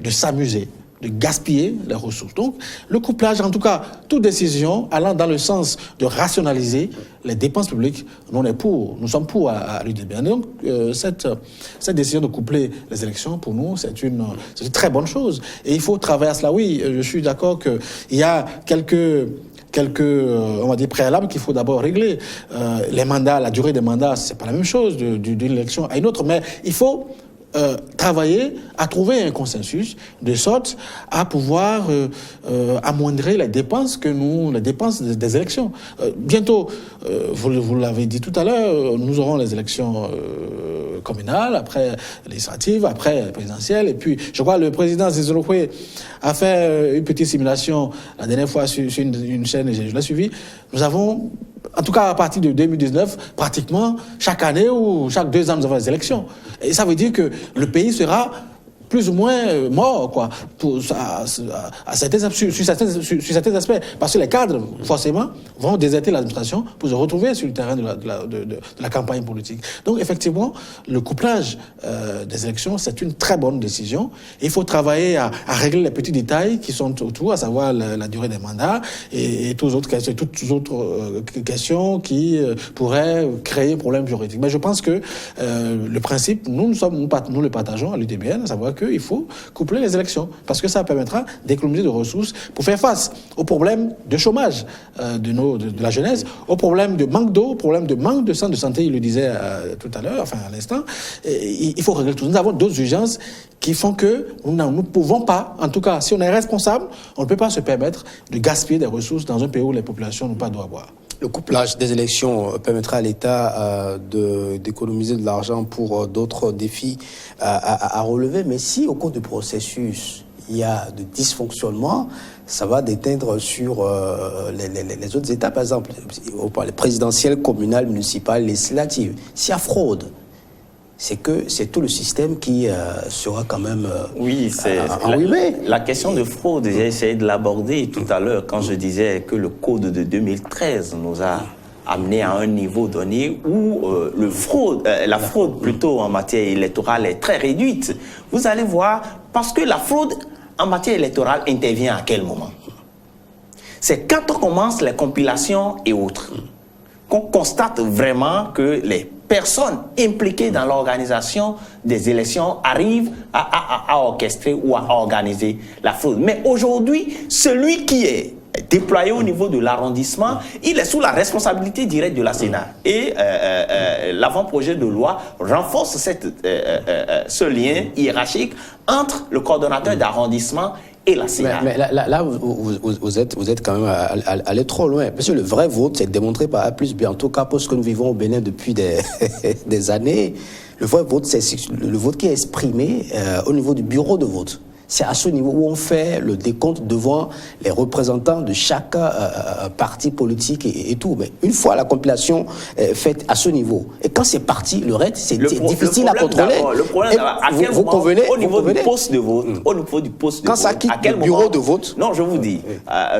s'amuser de gaspiller les ressources. Donc, le couplage, en tout cas, toute décision allant dans le sens de rationaliser les dépenses publiques, nous sommes pour à l'UDBN. Donc, cette décision de coupler les élections, pour nous, c'est une très bonne chose. Et il faut travailler à cela. Oui, je suis d'accord qu'il y a quelques on va dire, préalables qu'il faut d'abord régler. Les mandats, la durée des mandats, c'est pas la même chose d'une élection à une autre, mais il faut travailler à trouver un consensus de sorte à pouvoir amoindrir les dépenses des élections. Bientôt, vous l'avez dit tout à l'heure, nous aurons les élections communales, après législatives, après présidentielles, et puis je crois que le président Zizouloué a fait une petite simulation la dernière fois sur une chaîne, et je l'ai suivi. Nous avons, en tout cas à partir de 2019, pratiquement chaque année ou chaque 2 ans, nous avons les élections. Et ça veut dire que le pays sera plus ou moins mort, quoi, sur certains aspects. Parce que les cadres, forcément, vont déserter l'administration pour se retrouver sur le terrain de la campagne politique. Donc, effectivement, le couplage des élections, c'est une très bonne décision. Et il faut travailler à régler les petits détails qui sont autour, à savoir la durée des mandats et toutes les autres questions qui pourraient créer problème juridique. Mais je pense que le principe, nous le partageons à l'UDBN, à savoir qu'il faut coupler les élections, parce que ça permettra d'économiser de ressources pour faire face aux problèmes de chômage de la jeunesse, aux problèmes de manque d'eau, aux problèmes de manque de centres de santé, il le disait tout à l'heure, enfin à l'instant. Il faut régler tout. Nous avons d'autres urgences qui font que nous ne pouvons pas, en tout cas, si on est responsable, on ne peut pas se permettre de gaspiller des ressources dans un pays où les populations n'ont pas d'eau à boire. Le couplage des élections permettra à l'État d'économiser de l'argent pour d'autres défis à relever. Mais si au cours du processus, il y a de dysfonctionnement, ça va déteindre sur les autres États. Par exemple, les présidentielles, communales, municipales, législatives. S'il y a fraude, c'est que c'est tout le système qui sera quand même oui, c'est la question de fraude. J'ai essayé de l'aborder tout à l'heure quand je disais que le code de 2013 nous a amené à un niveau donné où la fraude plutôt en matière électorale est très réduite. Vous allez voir, parce que la fraude en matière électorale intervient à quel moment? C'est quand on commence les compilations et autres, qu'on constate vraiment que les personnes impliquées dans l'organisation des élections arrivent à orchestrer ou à organiser la fraude. Mais aujourd'hui, celui qui est déployé au niveau de l'arrondissement, il est sous la responsabilité directe de la Sénat. Et l'avant-projet de loi renforce ce lien hiérarchique entre le coordonnateur d'arrondissement et la Sénat. Mais là vous êtes quand même allé trop loin. Parce que le vrai vote, c'est démontré par A plus B. En tout cas, pour ce que nous vivons au Bénin depuis des années, le vrai vote, c'est le vote qui est exprimé au niveau du bureau de vote. C'est à ce niveau où on fait le décompte devant les représentants de chaque parti politique et tout. Mais une fois la compilation faite à ce niveau, et quand c'est parti, le reste, c'est difficile à contrôler. Le problème, à quel moment, au niveau du poste de vote, au niveau du poste de vote, quand ça quitte le bureau de vote. Non, je vous dis,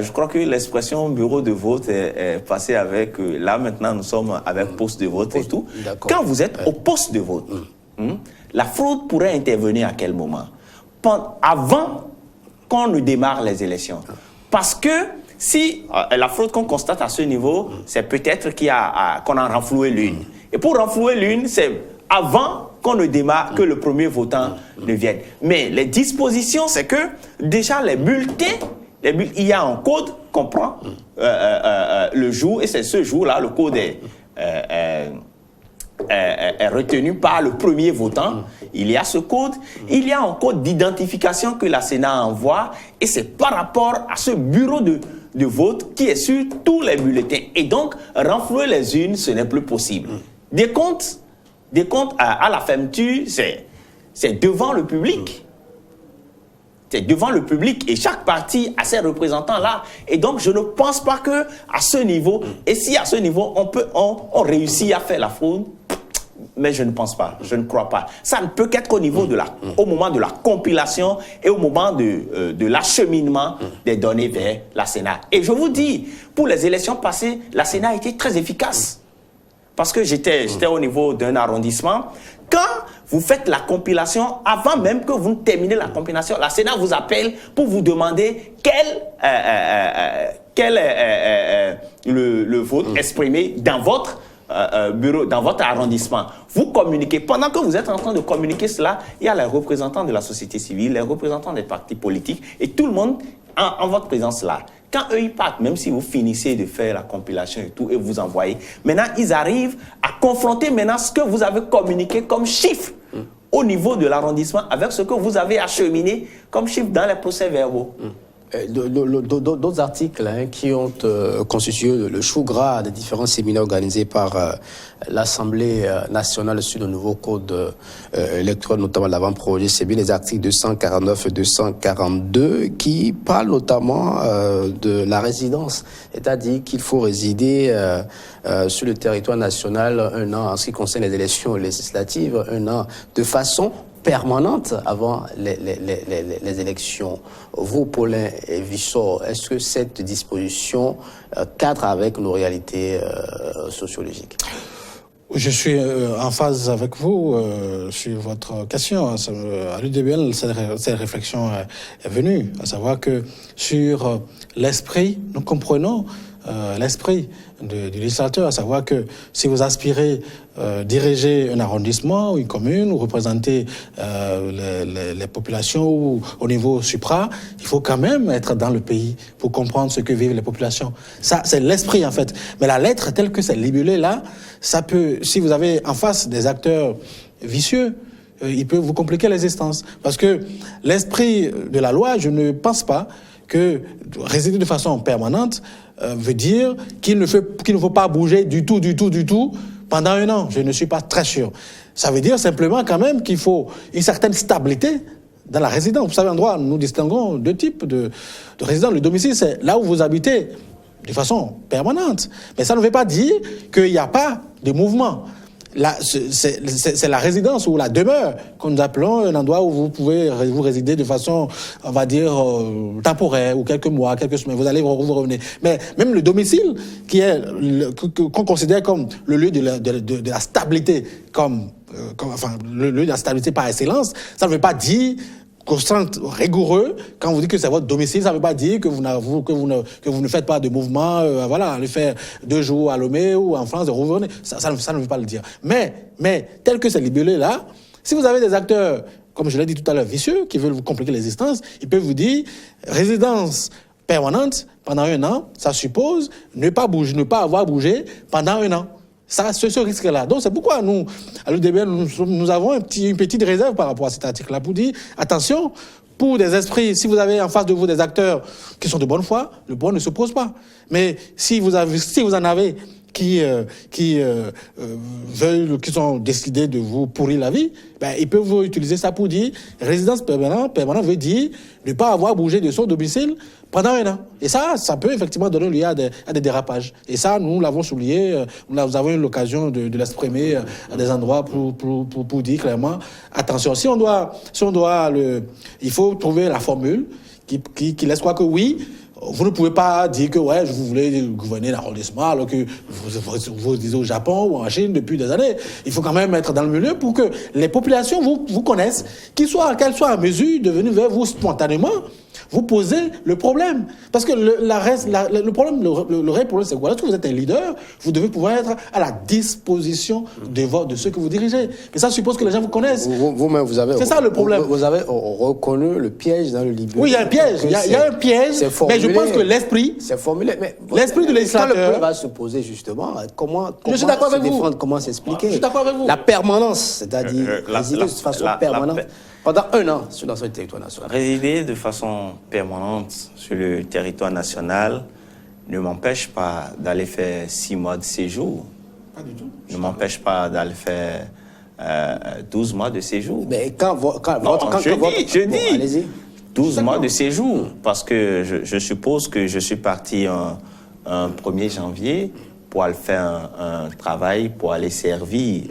je crois que l'expression bureau de vote est passée avec, là maintenant nous sommes avec poste de vote et tout. Quand vous êtes au poste de vote, la fraude pourrait intervenir à quel moment? Avant qu'on ne démarre les élections. Parce que si la fraude qu'on constate à ce niveau, c'est peut-être qu'on a renfloué l'une. Et pour renflouer l'une, c'est avant qu'on ne démarre, que le premier votant ne vienne. Mais les dispositions, c'est que déjà les bulletins, il y a un code qu'on prend le jour, et c'est ce jour-là, le code est retenu par le premier votant. Il y a ce code. Il y a un code d'identification que la Sénat envoie, et c'est par rapport à ce bureau de vote qui est sur tous les bulletins. Et donc, renflouer les urnes, ce n'est plus possible. Des comptes à la fermeture, c'est devant le public. C'est devant le public, et chaque parti a ses représentants là. Et donc, je ne pense pas que à ce niveau, et si à ce niveau, on réussit à faire la fraude, mais je ne pense pas, je ne crois pas. Ça ne peut qu'être qu'au niveau au moment de la compilation et au moment de l'acheminement des données vers la Sénat. Et je vous dis, pour les élections passées, la Sénat a été très efficace. Parce que j'étais au niveau d'un arrondissement. Quand vous faites la compilation avant même que vous ne terminez la compilation. La Sénat vous appelle pour vous demander quel est le vote exprimé dans votre bureau, dans votre arrondissement. Vous communiquez. Pendant que vous êtes en train de communiquer cela, il y a les représentants de la société civile, les représentants des partis politiques et tout le monde en votre présence là. Quand eux, ils partent, même si vous finissez de faire la compilation et tout, et vous envoyez, maintenant, ils arrivent à confronter maintenant ce que vous avez communiqué comme chiffre au niveau de l'arrondissement avec ce que vous avez acheminé comme chiffre dans les procès-verbaux. D'autres articles qui ont constitué le chou gras des différents séminaires organisés par l'Assemblée nationale sur le nouveau code électoral, notamment l'avant-projet, c'est bien les articles 249 et 242 qui parlent notamment de la résidence, c'est-à-dire qu'il faut résider sur le territoire national 1 an en ce qui concerne les élections législatives, 1 an de façon permanente avant les élections. Vous, Paulin et Vissot, est-ce que cette disposition cadre avec nos réalités sociologiques? Je suis en phase avec vous sur votre question. À l'UDBL, cette réflexion est venue, à savoir que sur l'esprit, nous comprenons l'esprit du législateur, à savoir que si vous aspirez diriger un arrondissement ou une commune ou représenter les populations ou au niveau supra, il faut quand même être dans le pays pour comprendre ce que vivent les populations. Ça, c'est l'esprit en fait. Mais la lettre telle que c'est libellé là, ça peut, si vous avez en face des acteurs vicieux, il peut vous compliquer l'existence. Parce que l'esprit de la loi, je ne pense pas que résider de façon permanente veut dire qu'il ne faut pas bouger du tout pendant 1 an. Je ne suis pas très sûr. Ça veut dire simplement quand même qu'il faut une certaine stabilité dans la résidence. Vous savez, en droit, nous distinguons 2 types de résidence. Le domicile, c'est là où vous habitez de façon permanente. Mais ça ne veut pas dire qu'il n'y a pas de mouvement. Là, c'est la résidence ou la demeure que nous appelons un endroit où vous pouvez vous résider de façon, on va dire, temporaire, ou quelques mois, quelques semaines. Vous allez vous revenez. Mais même le domicile, qui est qu'on considère comme le lieu de la stabilité, enfin le lieu de la stabilité par excellence, ça ne veut pas dire constant, rigoureux. Quand vous dites que c'est votre domicile, ça ne veut pas dire que vous ne faites pas de mouvement, voilà, aller faire 2 jours à Lomé ou en France, revenez. Ça ne veut pas le dire. Mais tel que c'est libellé là, si vous avez des acteurs, comme je l'ai dit tout à l'heure, vicieux, qui veulent vous compliquer l'existence, ils peuvent vous dire résidence permanente pendant 1 an, ça suppose ne pas avoir bougé pendant 1 an. Ça, ce risque-là. Donc, c'est pourquoi nous, à l'UDBL, nous avons une petite réserve par rapport à cet article-là pour dire, attention, pour des esprits, si vous avez en face de vous des acteurs qui sont de bonne foi, le point ne se pose pas. Mais si vous en avez qui ont décidé de vous pourrir la vie, ben, ils peuvent vous utiliser ça pour dire résidence permanente veut dire ne pas avoir bougé de son domicile pendant 1 an. Et ça peut effectivement donner lieu à des dérapages. Et ça, nous l'avons souligné, nous avons eu l'occasion de l'exprimer à des endroits pour dire clairement, attention, il faut trouver la formule qui laisse croire que oui, vous ne pouvez pas dire que ouais, vous voulez gouverner l'arrondissement alors que vous disiez au Japon ou en Chine depuis des années. Il faut quand même être dans le milieu pour que les populations vous connaissent, qu'elles soient en mesure de venir vers vous spontanément, vous posez le problème. Parce que le problème, le réel problème, c'est quoi? Lorsque vous êtes un leader, vous devez pouvoir être à la disposition de ceux que vous dirigez. Et ça suppose que les gens vous connaissent. Vous-même, c'est ça le problème. Vous avez reconnu le piège dans le libellé. Oui, il y a un piège. Il y a un piège. Mais je pense que l'esprit. C'est formulé. Mais l'esprit de législateur. Quand le problème va se poser justement, comment je suis d'accord se avec défendre, vous. comment s'expliquer. Je suis d'accord avec vous. La permanence, c'est-à-dire résider de façon permanente. Pendant 1 an dans ce territoire national. Résider de façon permanente sur le territoire national ne m'empêche pas d'aller faire 6 mois de séjour. Pas du tout. Ne m'empêche pas d'aller faire 12 mois de séjour. Mais je dis 12 mois de séjour. Parce que je suppose que je suis parti un 1er janvier pour aller faire un travail, pour aller servir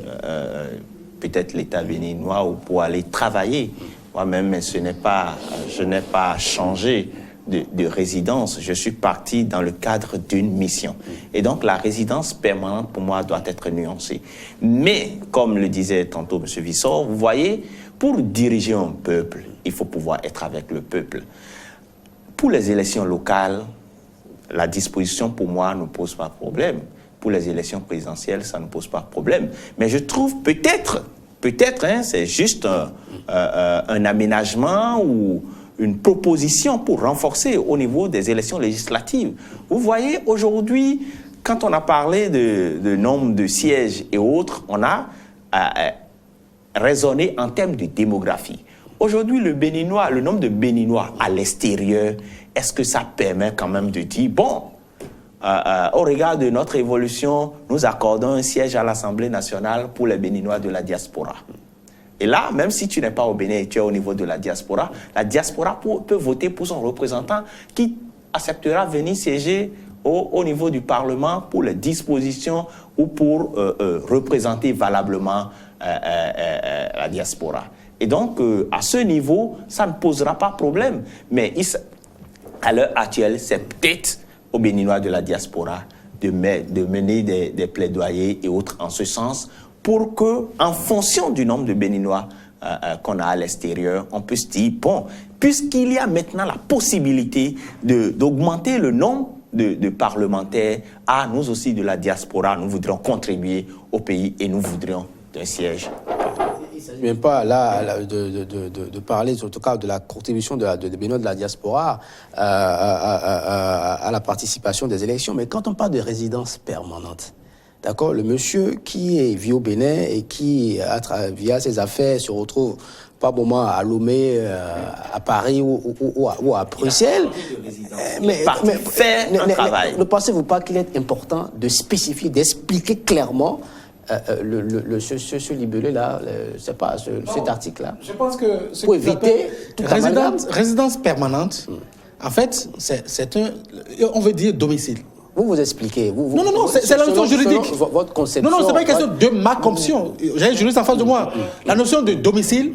peut-être l'État béninois ou pour aller travailler. Moi-même, mais je n'ai pas changé de résidence, je suis parti dans le cadre d'une mission. Et donc, la résidence permanente, pour moi, doit être nuancée. Mais, comme le disait tantôt M. Vissor, vous voyez, pour diriger un peuple, il faut pouvoir être avec le peuple. Pour les élections locales, la disposition, pour moi, ne pose pas de problème. Pour les élections présidentielles, ça ne pose pas de problème. Mais je trouve peut-être, hein, c'est juste un aménagement ou une proposition pour renforcer au niveau des élections législatives. Vous voyez, aujourd'hui, quand on a parlé de nombre de sièges et autres, on a raisonné en termes de démographie. Aujourd'hui, le nombre de Béninois à l'extérieur, est-ce que ça permet quand même de dire, bon, au regard de notre évolution, nous accordons un siège à l'Assemblée nationale pour les Béninois de la diaspora. Et là, même si tu n'es pas au Bénin et tu es au niveau de la diaspora peut voter pour son représentant qui acceptera venir siéger au niveau du Parlement pour les dispositions ou pour représenter valablement la diaspora. Et donc, à ce niveau, ça ne posera pas problème. Mais à l'heure actuelle, c'est peut-être aux Béninois de la diaspora de mener des plaidoyers et autres en ce sens pour que, en fonction du nombre de Béninois qu'on a à l'extérieur, on puisse dire, bon, puisqu'il y a maintenant la possibilité d'augmenter le nombre de parlementaires, nous aussi de la diaspora, nous voudrions contribuer au pays et nous voudrions un siège. Il ne s'agit même pas là de parler, en tout cas, de la contribution de Béninois de la diaspora à la participation des élections, mais quand on parle de résidence permanente, d'accord, le monsieur qui vit au Bénin et qui, via ses affaires, se retrouve par moment à Lomé, à Paris ou à Bruxelles. Ne pensez-vous pas qu'il est important de spécifier, d'expliquer clairement ce libellé-là, c'est pas cet article-là? Je pense que pour éviter toute résidence permanente, en fait, c'est on veut dire domicile. Vous expliquez. Non, c'est la notion juridique. Votre conception. Non, c'est pas une question de ma conception. J'ai un juriste en face de moi. La notion de domicile,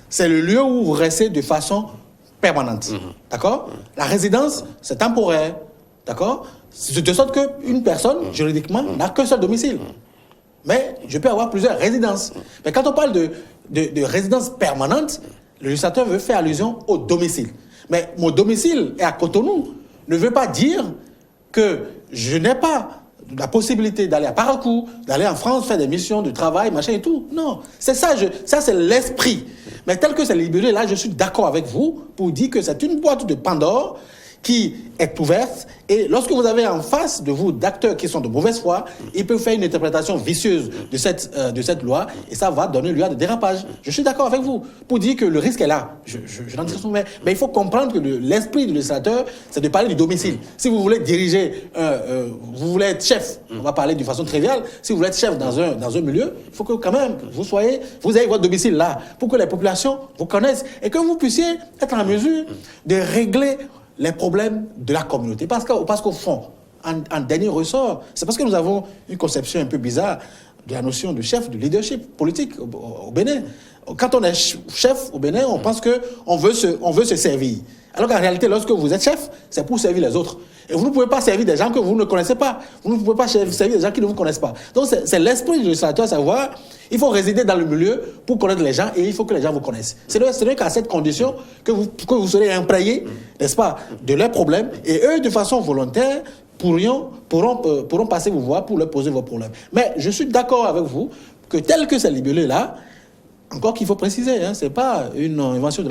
c'est le lieu où vous restez de façon permanente. D'accord? La résidence, c'est temporaire. D'accord? De sorte qu'une personne, juridiquement, n'a qu'un seul domicile. Mais je peux avoir plusieurs résidences. Mais quand on parle de résidence permanente, le législateur veut faire allusion au domicile. Mais mon domicile est à Cotonou ne veut pas dire que je n'ai pas la possibilité d'aller à Parakou, d'aller en France faire des missions de travail, machin et tout. Non, c'est ça, ça c'est l'esprit. Mais tel que c'est libéré, là, je suis d'accord avec vous pour dire que c'est une boîte de Pandore qui est ouverte, et lorsque vous avez en face de vous d'acteurs qui sont de mauvaise foi, ils peuvent faire une interprétation vicieuse de cette loi, et ça va donner lieu à des dérapages. Je suis d'accord avec vous pour dire que le risque est là. Je n'en dis rien, mais il faut comprendre que l'esprit du législateur, c'est de parler du domicile. Si vous voulez diriger, vous voulez être chef, on va parler d'une façon triviale, si vous voulez être chef dans un milieu, il faut que quand même vous ayez votre domicile là, pour que les populations vous connaissent, et que vous puissiez être en mesure de régler les problèmes de la communauté. Parce qu'au fond, en dernier ressort, c'est parce que nous avons une conception un peu bizarre de la notion de chef, de leadership politique au Bénin. Quand on est chef au Bénin, on pense qu'on veut se servir. Alors qu'en réalité, lorsque vous êtes chef, c'est pour servir les autres. Et vous ne pouvez pas servir des gens que vous ne connaissez pas. Vous ne pouvez pas servir des gens qui ne vous connaissent pas. Donc c'est l'esprit du législateur à savoir, il faut résider dans le milieu pour connaître les gens et il faut que les gens vous connaissent. Ce n'est qu'à cette condition que vous serez imprégné, n'est-ce pas, de leurs problèmes. Et eux, de façon volontaire, pourront passer vous voir pour leur poser vos problèmes. Mais je suis d'accord avec vous que tel que c'est libellé là, encore qu'il faut préciser, ce n'est pas une invention de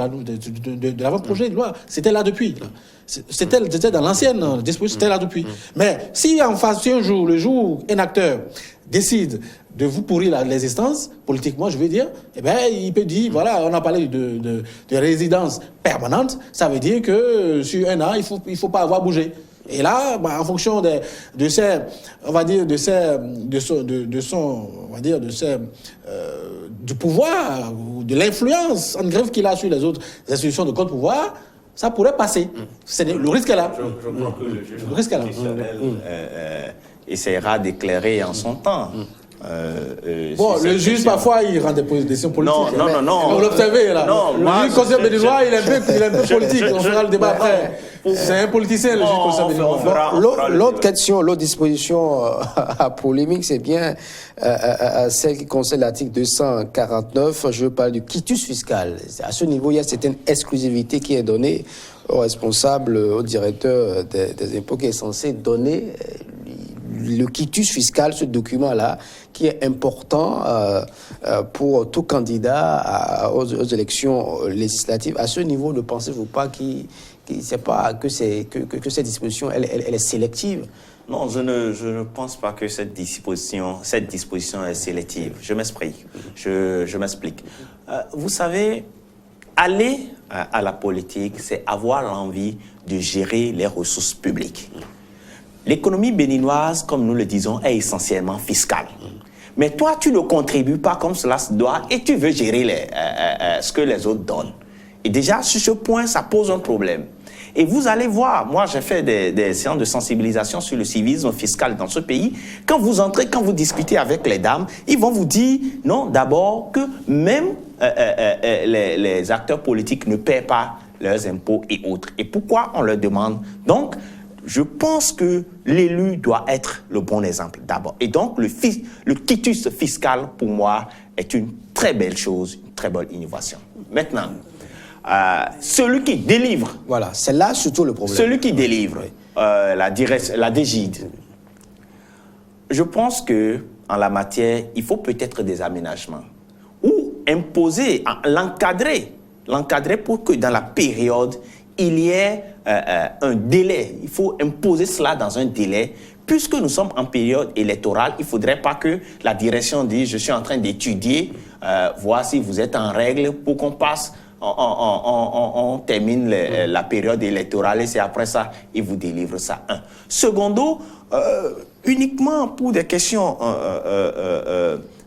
l'avant-projet de loi. C'était là depuis. C'était dans l'ancienne disposition, c'était là depuis. Mais si un jour, le jour où un acteur décide de vous pourrir l'existence, politiquement, je veux dire, eh bien, il peut dire, voilà, on a parlé de résidence permanente, ça veut dire que sur un an, il faut pas avoir bougé. Et là, en fonction du pouvoir, de l'influence en grève qu'il a sur les autres institutions de contre-pouvoir, ça pourrait passer. Le risque est là. Je crois que le juge constitutionnel essaiera d'éclairer en son temps. Bon, le juge, parfois, il rend des décisions politiques. Non. Vous l'observez, là. Non, le juge conseil béninois, il est un peu politique. On fera le débat après. C'est un politicien, le juge conseil béninois. L'autre question, l'autre disposition à polémique, c'est bien celle qui concerne l'article 249. Je parle du quitus fiscal. À ce niveau, il y a certaine exclusivité qui est donnée au responsable, au directeur des impôts, qui est censé donner le quitus fiscal, ce document-là, qui est important pour tout candidat aux élections législatives. À ce niveau, ne pensez-vous pas que cette disposition, elle est sélective? Non, je ne pense pas que cette disposition est sélective. Je m'explique. Je m'explique. Vous savez, aller à la politique, c'est avoir l'envie de gérer les ressources publiques. L'économie béninoise, comme nous le disons, est essentiellement fiscale. Mais toi, tu ne contribues pas comme cela se doit et tu veux gérer ce que les autres donnent. Et déjà, sur ce point, ça pose un problème. Et vous allez voir, moi j'ai fait des séances de sensibilisation sur le civisme fiscal dans ce pays. Quand vous entrez, quand vous discutez avec les dames, ils vont vous dire, non, d'abord que même les acteurs politiques ne paient pas leurs impôts et autres. Et pourquoi on leur demande? Donc, je pense que l'élu doit être le bon exemple d'abord. Et donc, le quitus fiscal, pour moi, est une très belle chose, une très bonne innovation. Maintenant, celui qui délivre... Voilà, c'est là surtout le problème. Celui qui délivre la DGID, je pense qu'en la matière, il faut peut-être des aménagements. Ou imposer, l'encadrer pour que dans la période, il y ait un délai. Il faut imposer cela dans un délai. Puisque nous sommes en période électorale, il ne faudrait pas que la direction dise « je suis en train d'étudier, voir si vous êtes en règle pour qu'on passe, on termine la période électorale et c'est après ça, ils vous délivrent ça. » Secondo, uniquement pour des questions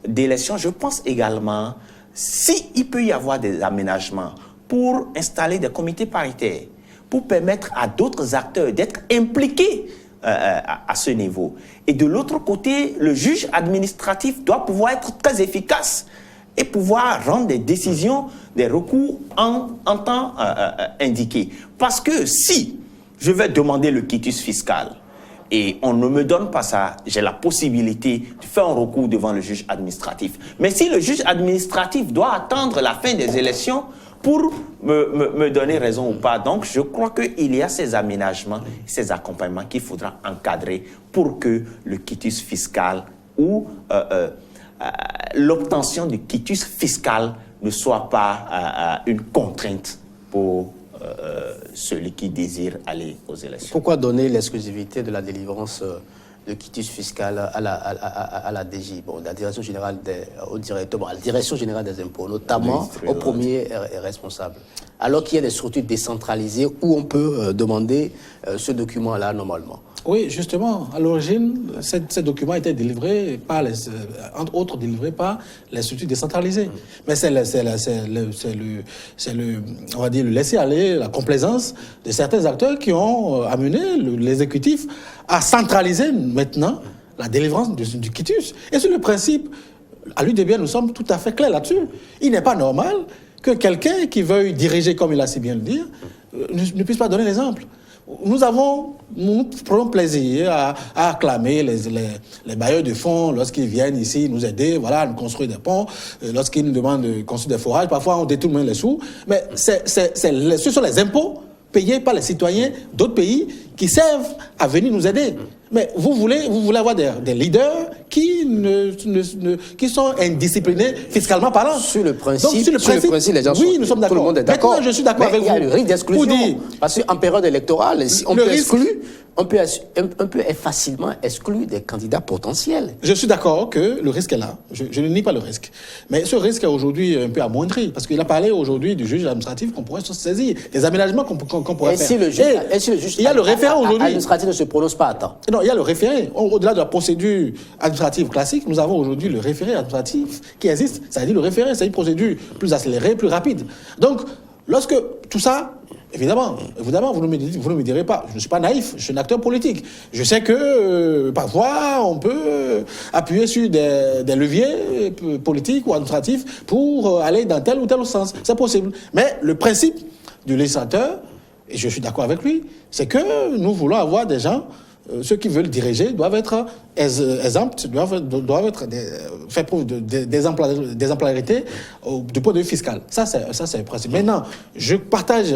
d'élection, je pense également, s'il peut y avoir des aménagements pour installer des comités paritaires, pour permettre à d'autres acteurs d'être impliqués à ce niveau. Et de l'autre côté, le juge administratif doit pouvoir être très efficace et pouvoir rendre des décisions, des recours en temps indiqué. Parce que si je vais demander le quitus fiscal et on ne me donne pas ça, j'ai la possibilité de faire un recours devant le juge administratif. Mais si le juge administratif doit attendre la fin des élections pour me donner raison ou pas. Donc, je crois qu'il y a ces aménagements, ces accompagnements qu'il faudra encadrer pour que le quitus fiscal ou l'obtention du quitus fiscal ne soit pas une contrainte pour celui qui désire aller aux élections. Pourquoi donner l'exclusivité de la délivrance de quitus fiscal à la DG, la Direction générale la Direction générale des impôts, notamment au premier responsable, alors qu'il y a des structures décentralisées où on peut demander ce document-là normalement? Oui, justement, à l'origine, ces documents étaient délivrés par entre autres délivrés par les structures décentralisées. Mais c'est on va dire, le laisser-aller, la complaisance de certains acteurs qui ont amené l'exécutif à centraliser maintenant la délivrance du quitus. Et sur le principe, à l'UDB, nous sommes tout à fait clairs là-dessus. Il n'est pas normal que quelqu'un qui veuille diriger, comme il a si bien le dire, ne puisse pas donner l'exemple. Nous prenons plaisir à acclamer les bailleurs de fonds lorsqu'ils viennent ici nous aider, voilà, à nous construire des ponts, lorsqu'ils nous demandent de construire des forages. Parfois, on détourne les sous. Mais ce sont les impôts payés par les citoyens d'autres pays qui servent à venir nous aider. Mais vous voulez avoir des leaders qui sont indisciplinés fiscalement parlant. Sur le principe, les gens oui, nous sommes d'accord. Tout le monde est d'accord. Maintenant, je suis d'accord avec vous. Il y a le risque d'exclusion. Parce qu'en période électorale, si on peut facilement exclure des candidats potentiels. Je suis d'accord que le risque est là. Je ne nie pas le risque. Mais ce risque est aujourd'hui un peu amoindri. Parce qu'il a parlé aujourd'hui du juge administratif qu'on pourrait se saisir, des aménagements qu'on pourrait faire. Et si le juge il y a le référé aujourd'hui. Administratif ne se prononce pas à temps. Non, il y a le référé. Au-delà de la procédure administrative classique, nous avons aujourd'hui le référé administratif qui existe. Ça veut dire le référé, c'est une procédure plus accélérée, plus rapide. Donc, lorsque tout ça, évidemment, vous ne me direz pas, je ne suis pas naïf, je suis un acteur politique. Je sais que parfois, on peut appuyer sur des leviers politiques ou administratifs pour aller dans tel ou tel sens. C'est possible. Mais le principe du législateur, et je suis d'accord avec lui, c'est que nous voulons avoir des gens, ceux qui veulent diriger doivent être exempts, doivent faire preuve d'exemplarité du point de vue fiscal. Ça, c'est le principe. Maintenant, je partage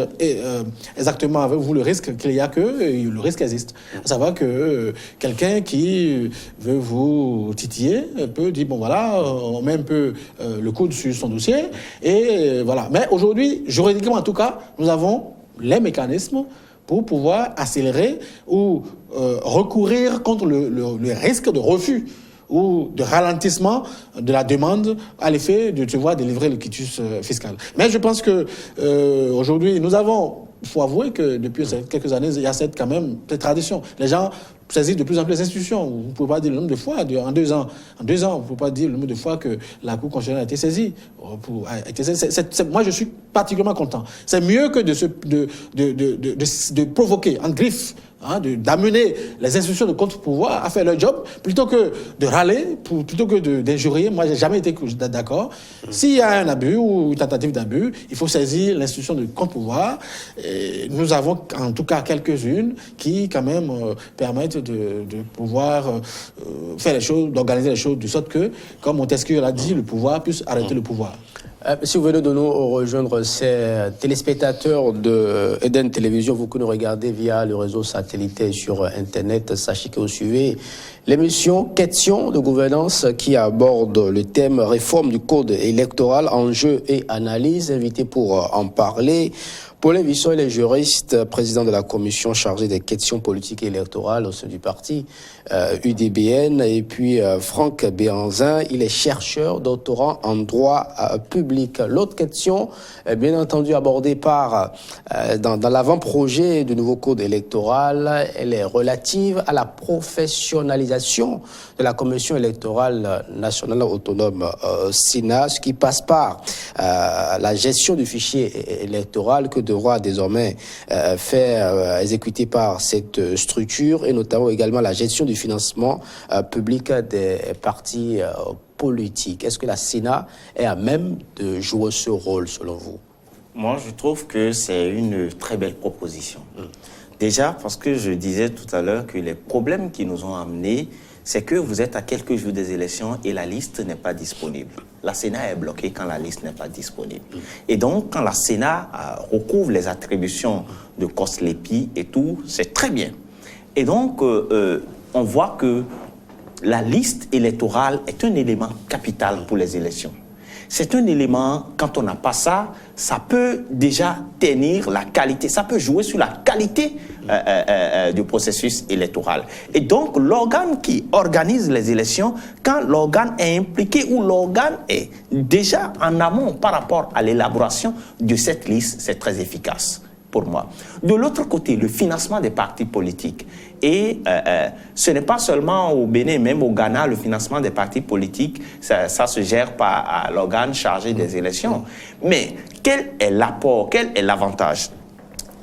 exactement avec vous le risque qu'il y a, que le risque existe. À savoir que quelqu'un qui veut vous titiller peut dire, bon voilà, on met un peu le coude sur son dossier, et voilà. Mais aujourd'hui, juridiquement en tout cas, nous avons les mécanismes pour pouvoir accélérer ou recourir contre le risque de refus ou de ralentissement de la demande à l'effet de devoir délivrer le quitus fiscal. Mais je pense que aujourd'hui, nous avons, il faut avouer que depuis quelques années, il y a cette tradition. Les gens saisissent de plus en plus les institutions. Vous ne pouvez pas dire le nombre de fois, en 2 ans, vous ne pouvez pas dire le nombre de fois que la Cour constitutionnelle a été saisie. Moi, je suis particulièrement content. C'est mieux que de provoquer en griffe, d'amener les institutions de contre-pouvoir à faire leur job, plutôt que de râler, plutôt que d'injurier. Moi, j'ai jamais été d'accord. S'il y a un abus ou une tentative d'abus, il faut saisir l'institution de contre-pouvoir. Nous avons en tout cas quelques-unes qui, quand même, permettent de pouvoir faire les choses, d'organiser les choses de sorte que, comme Montesquieu l'a dit, le pouvoir puisse arrêter le pouvoir. Si vous venez de nous rejoindre, ces téléspectateurs de Eden Télévision, vous que nous regardez via le réseau satellitaire sur Internet, sachez que vous suivez l'émission Questions de gouvernance qui aborde le thème réforme du code électoral, enjeux et analyse. Invité pour en parler, Paulin Visson, il est juriste, président de la commission chargée des questions politiques et électorales au sein du parti UDBN. Et puis Franck Béanzin, il est chercheur, doctorant en droit public. L'autre question, bien entendu abordée dans l'avant-projet du nouveau code électoral, elle est relative à la professionnalisation de la commission électorale nationale autonome SENA, ce qui passe par la gestion du fichier électoral que devra désormais faire exécuter par cette structure, et notamment également la gestion du financement public des partis politiques. Est-ce que la SENA est à même de jouer ce rôle selon vous? Moi, je trouve que c'est une très belle proposition. Déjà, parce que je disais tout à l'heure que les problèmes qui nous ont amenés, c'est que vous êtes à quelques jours des élections et la liste n'est pas disponible. La SENA est bloquée quand la liste n'est pas disponible. Et donc, quand la SENA recouvre les attributions de COSLEPI et tout, c'est très bien. Et donc, on voit que la liste électorale est un élément capital pour les élections. C'est un élément, quand on n'a pas ça, ça peut déjà tenir la qualité, ça peut jouer sur la qualité du processus électoral. Et donc, l'organe qui organise les élections, quand l'organe est impliqué ou l'organe est déjà en amont par rapport à l'élaboration de cette liste, c'est très efficace pour moi. De l'autre côté, le financement des partis politiques. Et ce n'est pas seulement au Bénin, même au Ghana, le financement des partis politiques, ça se gère par l'organe chargé des élections. Mais quel est l'apport, quel est l'avantage?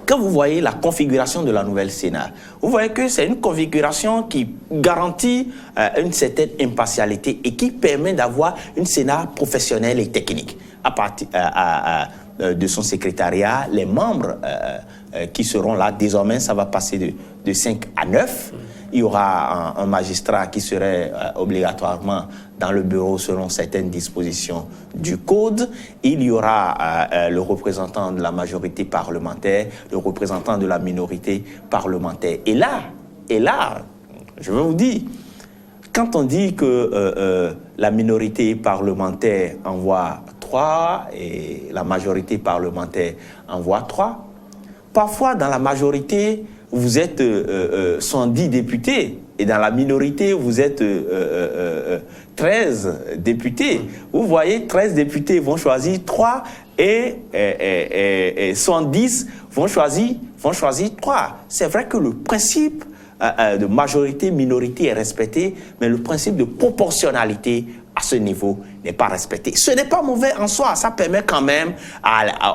Quand vous voyez la configuration de la nouvelle SENA, vous voyez que c'est une configuration qui garantit une certaine impartialité et qui permet d'avoir une SENA professionnelle et technique. À partir de son secrétariat, les membres qui seront là, désormais ça va passer de 5 à 9. Il y aura un magistrat qui serait obligatoirement dans le bureau selon certaines dispositions du code. Il y aura le représentant de la majorité parlementaire, le représentant de la minorité parlementaire. Et là, je veux vous dire, quand on dit que la minorité parlementaire envoie 3 et la majorité parlementaire envoie 3, parfois dans la majorité, vous êtes 110 députés et dans la minorité, vous êtes 13 députés. Vous voyez, 13 députés vont choisir 3 et 110 vont choisir 3. C'est vrai que le principe de majorité-minorité est respecté, mais le principe de proportionnalité à ce niveau n'est pas respecté. Ce n'est pas mauvais en soi, ça permet quand même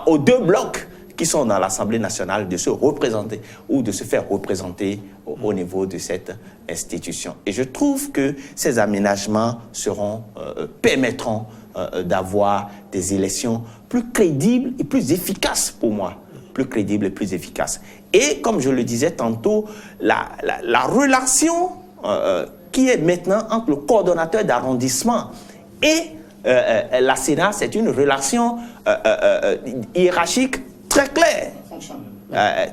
aux deux blocs qui sont dans l'Assemblée nationale de se représenter ou de se faire représenter au niveau de cette institution. Et je trouve que ces aménagements permettront d'avoir des élections plus crédibles et plus efficaces pour moi. Plus crédibles et plus efficaces. Et comme je le disais tantôt, la relation qui est maintenant entre le coordonnateur d'arrondissement et la Sénat, c'est une relation hiérarchique très claire.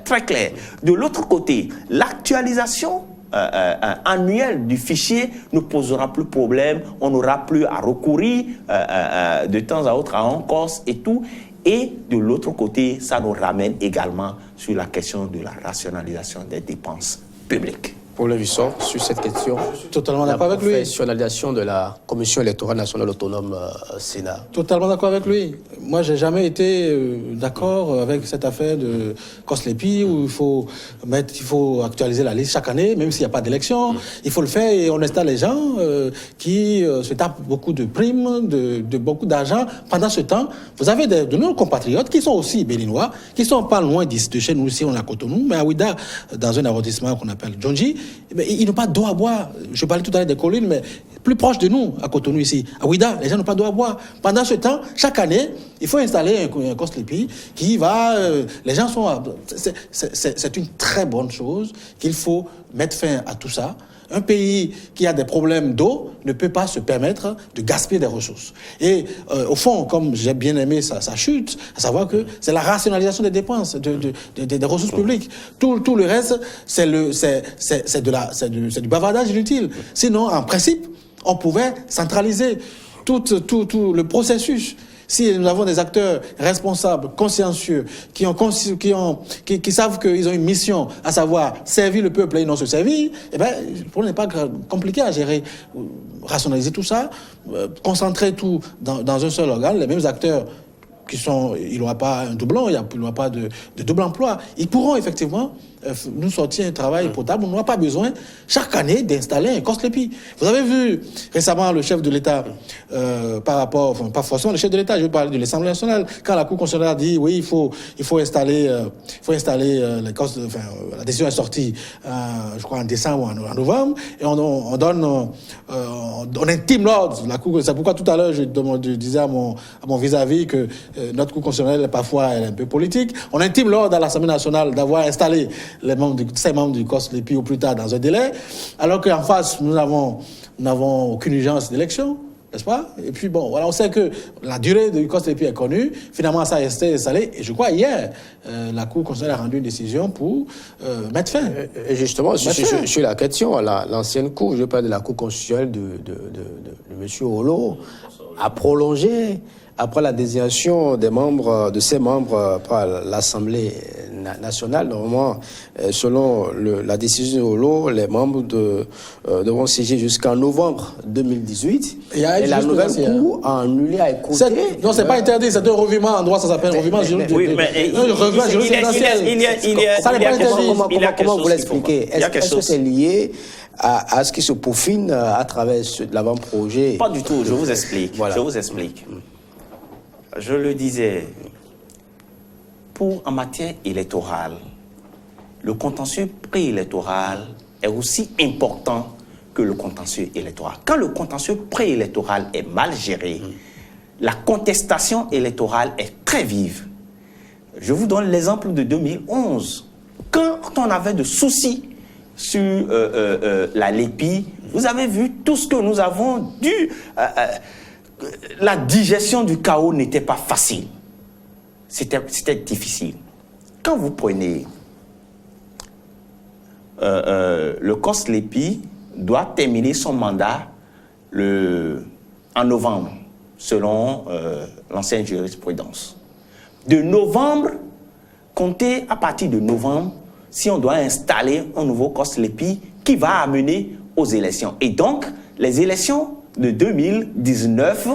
Très claire. De l'autre côté, l'actualisation annuelle du fichier ne posera plus problème, on n'aura plus à recourir de temps à autre à un corse et tout. Et de l'autre côté, ça nous ramène également sur la question de la rationalisation des dépenses publiques. Pour le Vissot, sur cette question, je suis totalement d'accord avec lui. La professionnalisation de la Commission électorale nationale autonome Sénat. Totalement d'accord avec lui. Moi, j'ai jamais été d'accord avec cette affaire de Koslepi où il faut actualiser la liste chaque année, même s'il n'y a pas d'élection. Il faut le faire et on installe les gens qui se tapent beaucoup de primes, de beaucoup d'argent. Pendant ce temps, vous avez de nos compatriotes qui sont aussi béninois, qui sont pas loin de chez nous ici, on a Cotonou, mais à Ouida, dans un arrondissement qu'on appelle Djonji, ils n'ont pas d'eau à boire. Je parlais tout à l'heure des collines, mais plus proche de nous, à Cotonou ici, à Ouida, les gens n'ont pas d'eau à boire. Pendant ce temps, chaque année, il faut installer un Koslepi qui va... les gens sont... C'est une très bonne chose qu'il faut mettre fin à tout ça. Un pays qui a des problèmes d'eau ne peut pas se permettre de gaspiller des ressources. Et au fond, comme j'ai bien aimé sa chute, à savoir que c'est la rationalisation des dépenses, des ressources publiques. Tout le reste, c'est du bavardage inutile. Sinon, en principe, on pouvait centraliser tout le processus. Si nous avons des acteurs responsables, consciencieux, qui savent qu'ils ont une mission, à savoir servir le peuple et non se servir, eh bien, le problème n'est pas compliqué à gérer. Rationaliser tout ça, concentrer tout dans un seul organe, les mêmes acteurs il n'aura pas un doublon, il n'aura pas de double emploi. Ils pourront effectivement nous sortir un travail potable. On n'aura pas besoin chaque année d'installer un Koslepi. Vous avez vu récemment le chef de l'État pas forcément le chef de l'État, je veux parler de l'Assemblée nationale, quand la Cour constitutionnelle a dit oui, il faut installer les costes, la décision est sortie, je crois en décembre ou en novembre, et on intime l'ordre. C'est pourquoi tout à l'heure je disais à mon vis-à-vis que notre Cour constitutionnelle parfois elle est un peu politique. On intime l'ordre à l'Assemblée nationale d'avoir installé ces membres du Koslepi au plus tard dans un délai, alors qu'en face nous n'avons aucune urgence d'élection, n'est-ce pas? Et puis bon, voilà, on sait que la durée du Koslepi est connue. Finalement, ça a été installé. Et je crois hier, la Cour constitutionnelle a rendu une décision pour mettre fin. Et justement, sur la question, l'ancienne Cour, je parle de la Cour constitutionnelle de M. Olo, a prolongé après la désignation de ses membres par l'Assemblée nationale. Normalement, selon la décision de Olo, les membres devront siéger jusqu'en novembre 2018. Et la nouvelle Cour a annulé, a écouté. Non, c'est pas interdit, c'est un revirement en droit, ça s'appelle revirement juridique. Oui, mais comment vous l'expliquez? Est-ce que c'est lié à ce qui se peaufine à travers l'avant-projet? Pas du tout, je vous explique. Voilà. Je vous explique. Je le disais, en matière électorale, le contentieux préélectoral est aussi important que le contentieux électoral. Quand le contentieux préélectoral est mal géré, la contestation électorale est très vive. Je vous donne l'exemple de 2011. Quand on avait de soucis sur la LEPI, vous avez vu tout ce que nous avons dû... la digestion du chaos n'était pas facile. C'était difficile. Quand vous prenez le Koslepi doit terminer son mandat en novembre, selon l'ancienne jurisprudence. De novembre, comptez à partir de novembre, si on doit installer un nouveau Koslepi qui va amener aux élections. Et donc, les élections de 2019,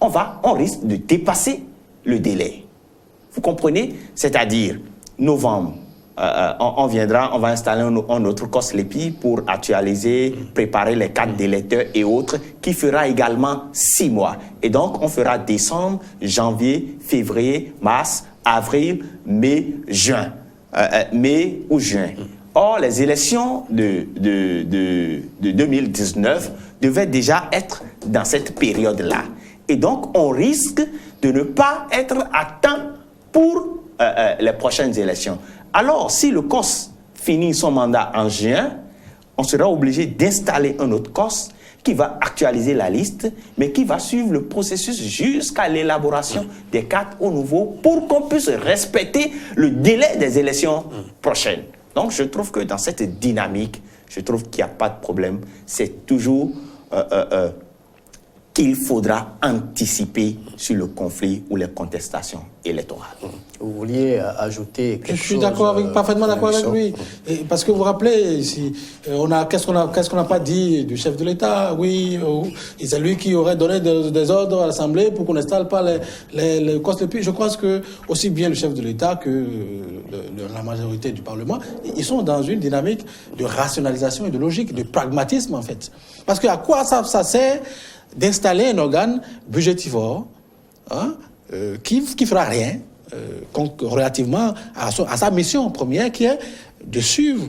on risque de dépasser le délai. Vous comprenez? C'est-à-dire novembre on va installer un autre COSLEPI pour actualiser, préparer les cartes d'électeurs et autres, qui fera également 6 mois. Et donc, on fera décembre, janvier, février, mars, avril, mai, juin. Mai ou juin. Or, les élections de 2019 devaient déjà être dans cette période-là. Et donc, on risque de ne pas être à temps pour les prochaines élections. Alors, si le COS finit son mandat en juin, on sera obligé d'installer un autre COS qui va actualiser la liste, mais qui va suivre le processus jusqu'à l'élaboration des cartes au nouveau pour qu'on puisse respecter le délai des élections prochaines. Donc, je trouve que dans cette dynamique, je trouve qu'il n'y a pas de problème. C'est toujours qu'il faudra anticiper sur le conflit ou les contestations électorales. Vous vouliez ajouter quelque chose? Je suis parfaitement d'accord avec lui. Parce que vous vous rappelez, ici, qu'est-ce qu'on n'a pas dit du chef de l'État? Oui, c'est lui qui aurait donné des ordres à l'Assemblée pour qu'on n'installe pas les COSLEPI. Je crois que aussi bien le chef de l'État que la majorité du Parlement, ils sont dans une dynamique de rationalisation et de logique, de pragmatisme en fait. Parce que à quoi ça sert d'installer un organe budgétivore qui fera rien relativement à sa mission première qui est de suivre,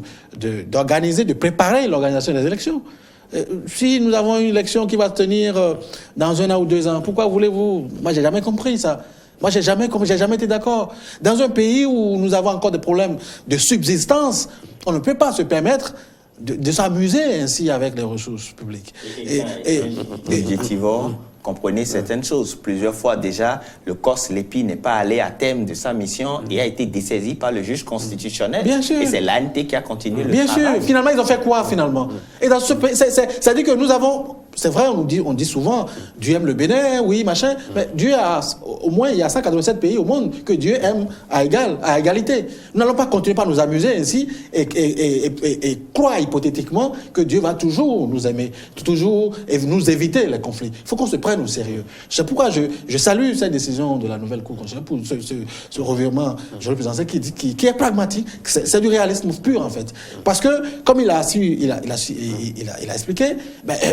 d'organiser, de préparer l'organisation des élections. Si nous avons une élection qui va se tenir dans 1 an ou 2 ans, pourquoi voulez-vous? Moi, j'ai jamais compris ça. Moi, j'ai jamais été d'accord. Dans un pays où nous avons encore des problèmes de subsistance, on ne peut pas se permettre de s'amuser ainsi avec les ressources publiques. Budgétivore, comprenez certaines choses. Plusieurs fois déjà, le COSLEPI n'est pas allé à terme de sa mission et a été dessaisi par le juge constitutionnel. Bien sûr. Et c'est l'ANT qui a continué le travail. Bien sûr. Finalement, ils ont fait quoi, finalement? Et dans ce pays, c'est-à-dire que nous avons... C'est vrai, on dit souvent, Dieu aime le Bénin, oui, machin, mais Dieu a, au moins, il y a 187 pays au monde que Dieu aime à égalité. Nous n'allons pas continuer par nous amuser ainsi et croire hypothétiquement que Dieu va toujours nous aimer, toujours nous éviter les conflits. Il faut qu'on se prenne au sérieux. C'est pourquoi je salue cette décision de la nouvelle Cour constitutionnelle pour ce revirement, je le présentais, qui est pragmatique, c'est du réalisme pur en fait. Parce que, comme il a expliqué,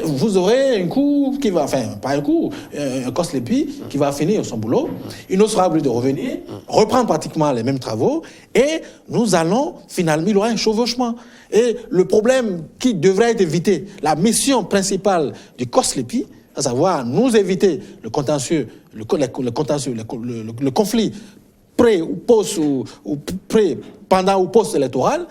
vous aurez un coup qui va, enfin, pas un coup, un COSLEPI qui va finir son boulot, il sera obligé de revenir, reprendre pratiquement les mêmes travaux, et nous allons, finalement, il y aura un chevauchement. Et le problème qui devrait être évité, la mission principale du COSLEPI, à savoir nous éviter le contentieux, le conflit pré ou post ou pré, pendant ou post-électoral,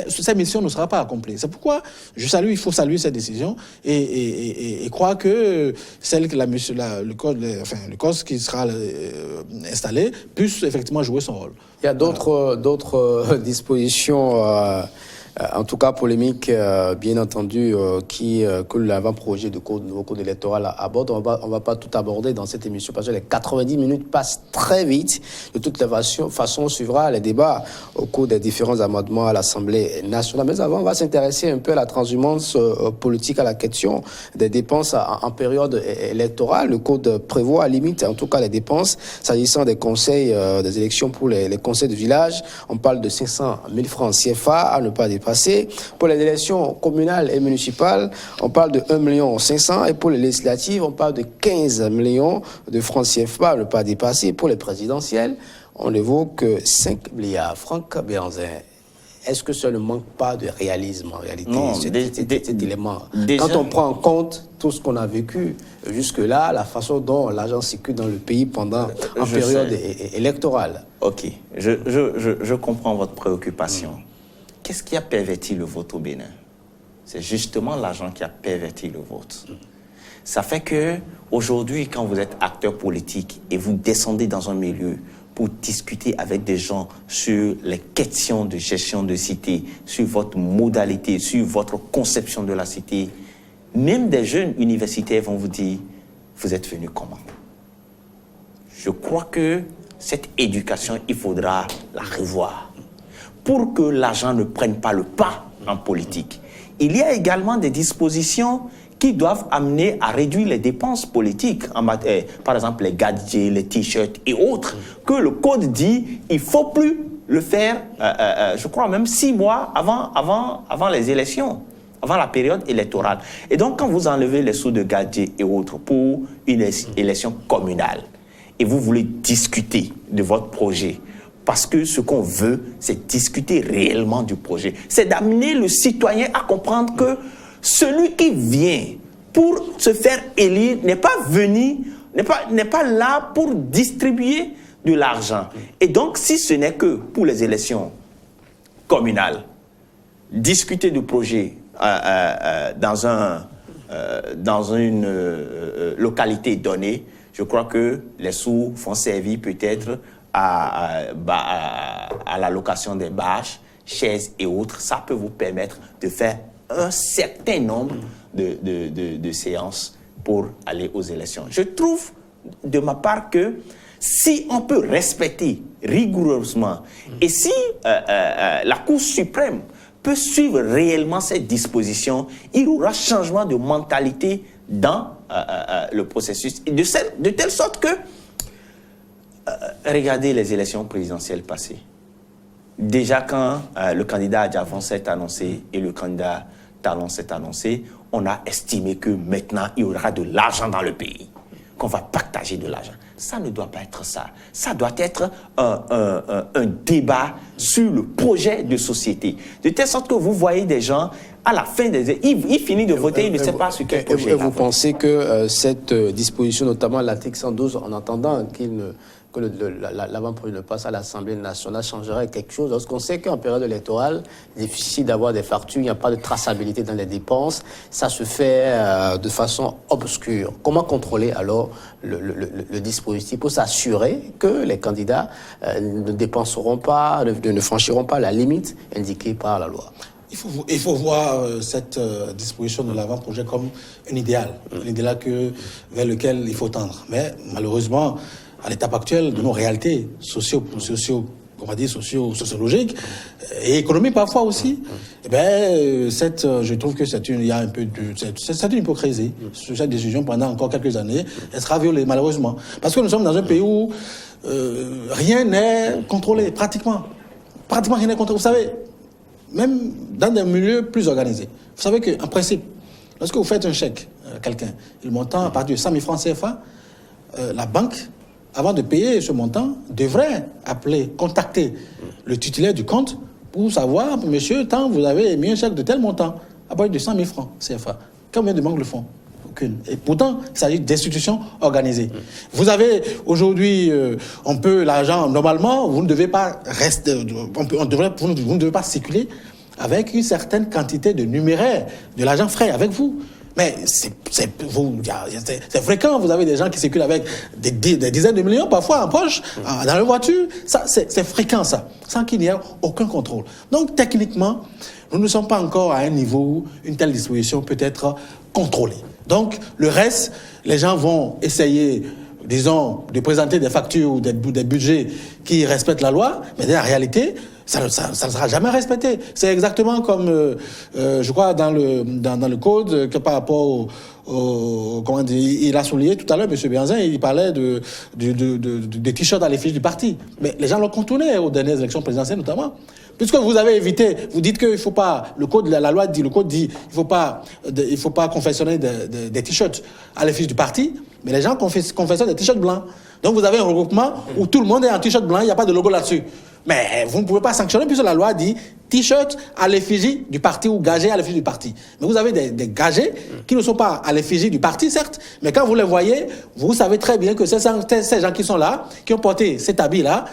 cette mission ne sera pas accomplie. C'est pourquoi il faut saluer cette décision et croire que le COS qui sera installé puisse effectivement jouer son rôle. Il y a d'autres dispositions, en tout cas polémiques, bien entendu, que l'avant-projet du nouveau code électoral aborde. On va pas tout aborder dans cette émission parce que les 90 minutes passent très vite. De toutes les façons, on suivra les débats au cours des différents amendements à l'Assemblée nationale. Mais avant, on va s'intéresser un peu à la transhumance politique, à la question des dépenses en période électorale. Le code prévoit à limite, en tout cas, les dépenses s'agissant des conseils des élections pour les conseils de village. On parle de 500 000 francs CFA à ne pas dépasser. Pour les élections communales et municipales, on parle de 1 500 000 et pour les législatives, on parle de 15 millions de francs CFA à ne pas dépasser. Pour les présidentielles, on évoque 5 milliards. Franck Béhanzin, est-ce que ça ne manque pas de réalisme en réalité, cet élément? Quand on prend en compte tout ce qu'on a vécu jusque-là, la façon dont l'argent circule dans le pays pendant en période électorale. Ok, je comprends votre préoccupation. Qu'est-ce qui a perverti le vote au Bénin? C'est justement l'argent qui a perverti le vote. Ça fait que aujourd'hui, quand vous êtes acteur politique et vous descendez dans un milieu pour discuter avec des gens sur les questions de gestion de cité, sur votre modalité, sur votre conception de la cité, même des jeunes universitaires vont vous dire, vous êtes venus comment? Je crois que cette éducation, il faudra la revoir pour que l'argent ne prenne pas le pas en politique. Il y a également des dispositions qui doivent amener à réduire les dépenses politiques, par exemple les gadgets, les t-shirts et autres, que le code dit il ne faut plus le faire, je crois même 6 mois avant les élections, avant la période électorale. Et donc, quand vous enlevez les sous de Gadget et autres pour une élection communale, et vous voulez discuter de votre projet, parce que ce qu'on veut, c'est discuter réellement du projet. C'est d'amener le citoyen à comprendre que celui qui vient pour se faire élire n'est pas là pour distribuer de l'argent. Et donc, si ce n'est que pour les élections communales, discuter du projet dans une localité donnée, je crois que les sous vont servir peut-être à la location des bâches, chaises et autres. Ça peut vous permettre de faire un certain nombre de séances pour aller aux élections. Je trouve de ma part que si on peut respecter rigoureusement et si la Cour suprême peut suivre réellement ces dispositions, il y aura changement de mentalité dans le processus. Et de telle sorte que, regardez les élections présidentielles passées. Déjà quand le candidat Adjavon s'est annoncé et le candidat Talon s'est annoncé, on a estimé que maintenant il y aura de l'argent dans le pays, qu'on va partager de l'argent. Ça ne doit pas être ça. Ça doit être un débat sur le projet de société. De telle sorte que vous voyez des gens, à la fin des... Il finit de voter, il ne sait pas sur quel projet. Et vous pensez que cette disposition, notamment l'article 112, en attendant que l'avant-projet ne passe à l'Assemblée nationale, changerait quelque chose? Lorsqu'on sait qu'en période électorale, il est difficile d'avoir des factures, il n'y a pas de traçabilité dans les dépenses, ça se fait de façon obscure. Comment contrôler alors le dispositif pour s'assurer que les candidats ne dépenseront pas, ne franchiront pas la limite indiquée par la loi? Il faut voir cette disposition de l'avant-projet comme un idéal vers lequel il faut tendre. Mais malheureusement, à l'étape actuelle de nos réalités sociologiques et économiques parfois aussi, je trouve que c'est une hypocrisie. Cette décision, pendant encore quelques années, elle sera violée, malheureusement. Parce que nous sommes dans un pays où rien n'est contrôlé, pratiquement. Pratiquement rien n'est contrôlé. Vous savez, même dans des milieux plus organisés. Vous savez qu'en principe, lorsque vous faites un chèque à quelqu'un, le montant à partir de 100 000 francs CFA, la banque, avant de payer ce montant, devrait contacter le titulaire du compte pour savoir, monsieur, tant vous avez émis un chèque de tel montant, à partir de 100 000 francs CFA. Combien de banques le font? Aucune. Et pourtant, il s'agit d'institutions organisées. Vous avez aujourd'hui, l'argent, normalement, vous ne devez pas rester, vous ne devez pas circuler avec une certaine quantité de numéraire, de l'argent frais avec vous. Mais c'est fréquent, vous avez des gens qui circulent avec des dizaines de millions, parfois en poche, dans leur voiture. Ça, c'est fréquent, ça, sans qu'il n'y ait aucun contrôle. Donc, techniquement, nous ne sommes pas encore à un niveau où une telle disposition peut être contrôlée. Donc, le reste, les gens vont essayer, disons, de présenter des factures ou des budgets qui respectent la loi, mais dans la réalité, ça ne sera jamais respecté. C'est exactement comme, je crois, dans le code, que par rapport comment dire, il a souligné tout à l'heure, M. Bianzin, il parlait des t-shirts à l'effigie du parti. Mais les gens l'ont contourné aux dernières élections présidentielles, notamment. Puisque vous avez évité, vous dites qu'il ne faut pas, le code dit, il ne faut pas confectionner des t-shirts à l'effigie du parti, mais les gens confectionnent des t-shirts blancs. Donc vous avez un regroupement où tout le monde est en t-shirt blanc, il n'y a pas de logo là-dessus. Mais vous ne pouvez pas sanctionner puisque la loi dit t-shirt à l'effigie du parti ou gagé à l'effigie du parti. Mais vous avez des gagés qui ne sont pas à l'effigie du parti, certes, mais quand vous les voyez, vous savez très bien que ces gens qui sont là, qui ont porté cet habit-là,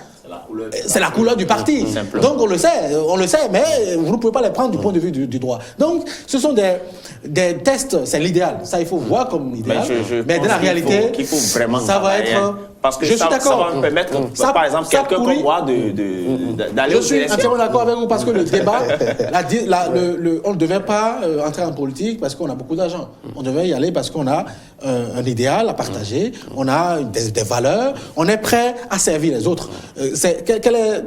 c'est la couleur du parti. Donc on le sait, mais vous ne pouvez pas les prendre du point de vue du droit. Donc ce sont des tests, c'est l'idéal. Ça, il faut voir comme idéal. Mais dans la réalité, qu'il faut vraiment ça va être... Parce que ça va me permettre, par exemple, quelqu'un comme moi d'aller aux élections. Je suis entièrement d'accord avec vous parce que le débat, on ne devait pas entrer en politique parce qu'on a beaucoup d'argent. On devait y aller parce qu'on a un idéal à partager, on a des valeurs, on est prêt à servir les autres. Quel est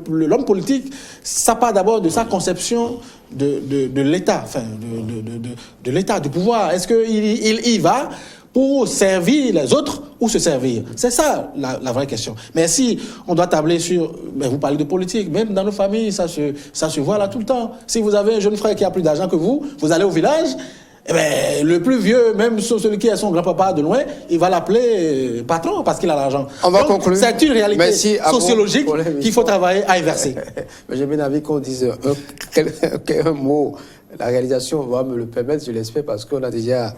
l'homme politique? Ça part d'abord de sa conception de l'État, enfin de l'État, du pouvoir. Est-ce qu'il y va pour servir les autres ou se servir? C'est ça la vraie question. Mais si on doit tabler sur... Mais vous parlez de politique, même dans nos familles, ça se voit là tout le temps. Si vous avez un jeune frère qui a plus d'argent que vous allez au village... Eh bien, le plus vieux, même celui qui est son grand-papa de loin, il va l'appeler patron parce qu'il a l'argent. On va conclure. C'est une réalité sociologique qu'il faut travailler à inverser. Mais j'ai bien envie qu'on dise un mot. La réalisation va me le permettre, je l'espère, parce qu'on a déjà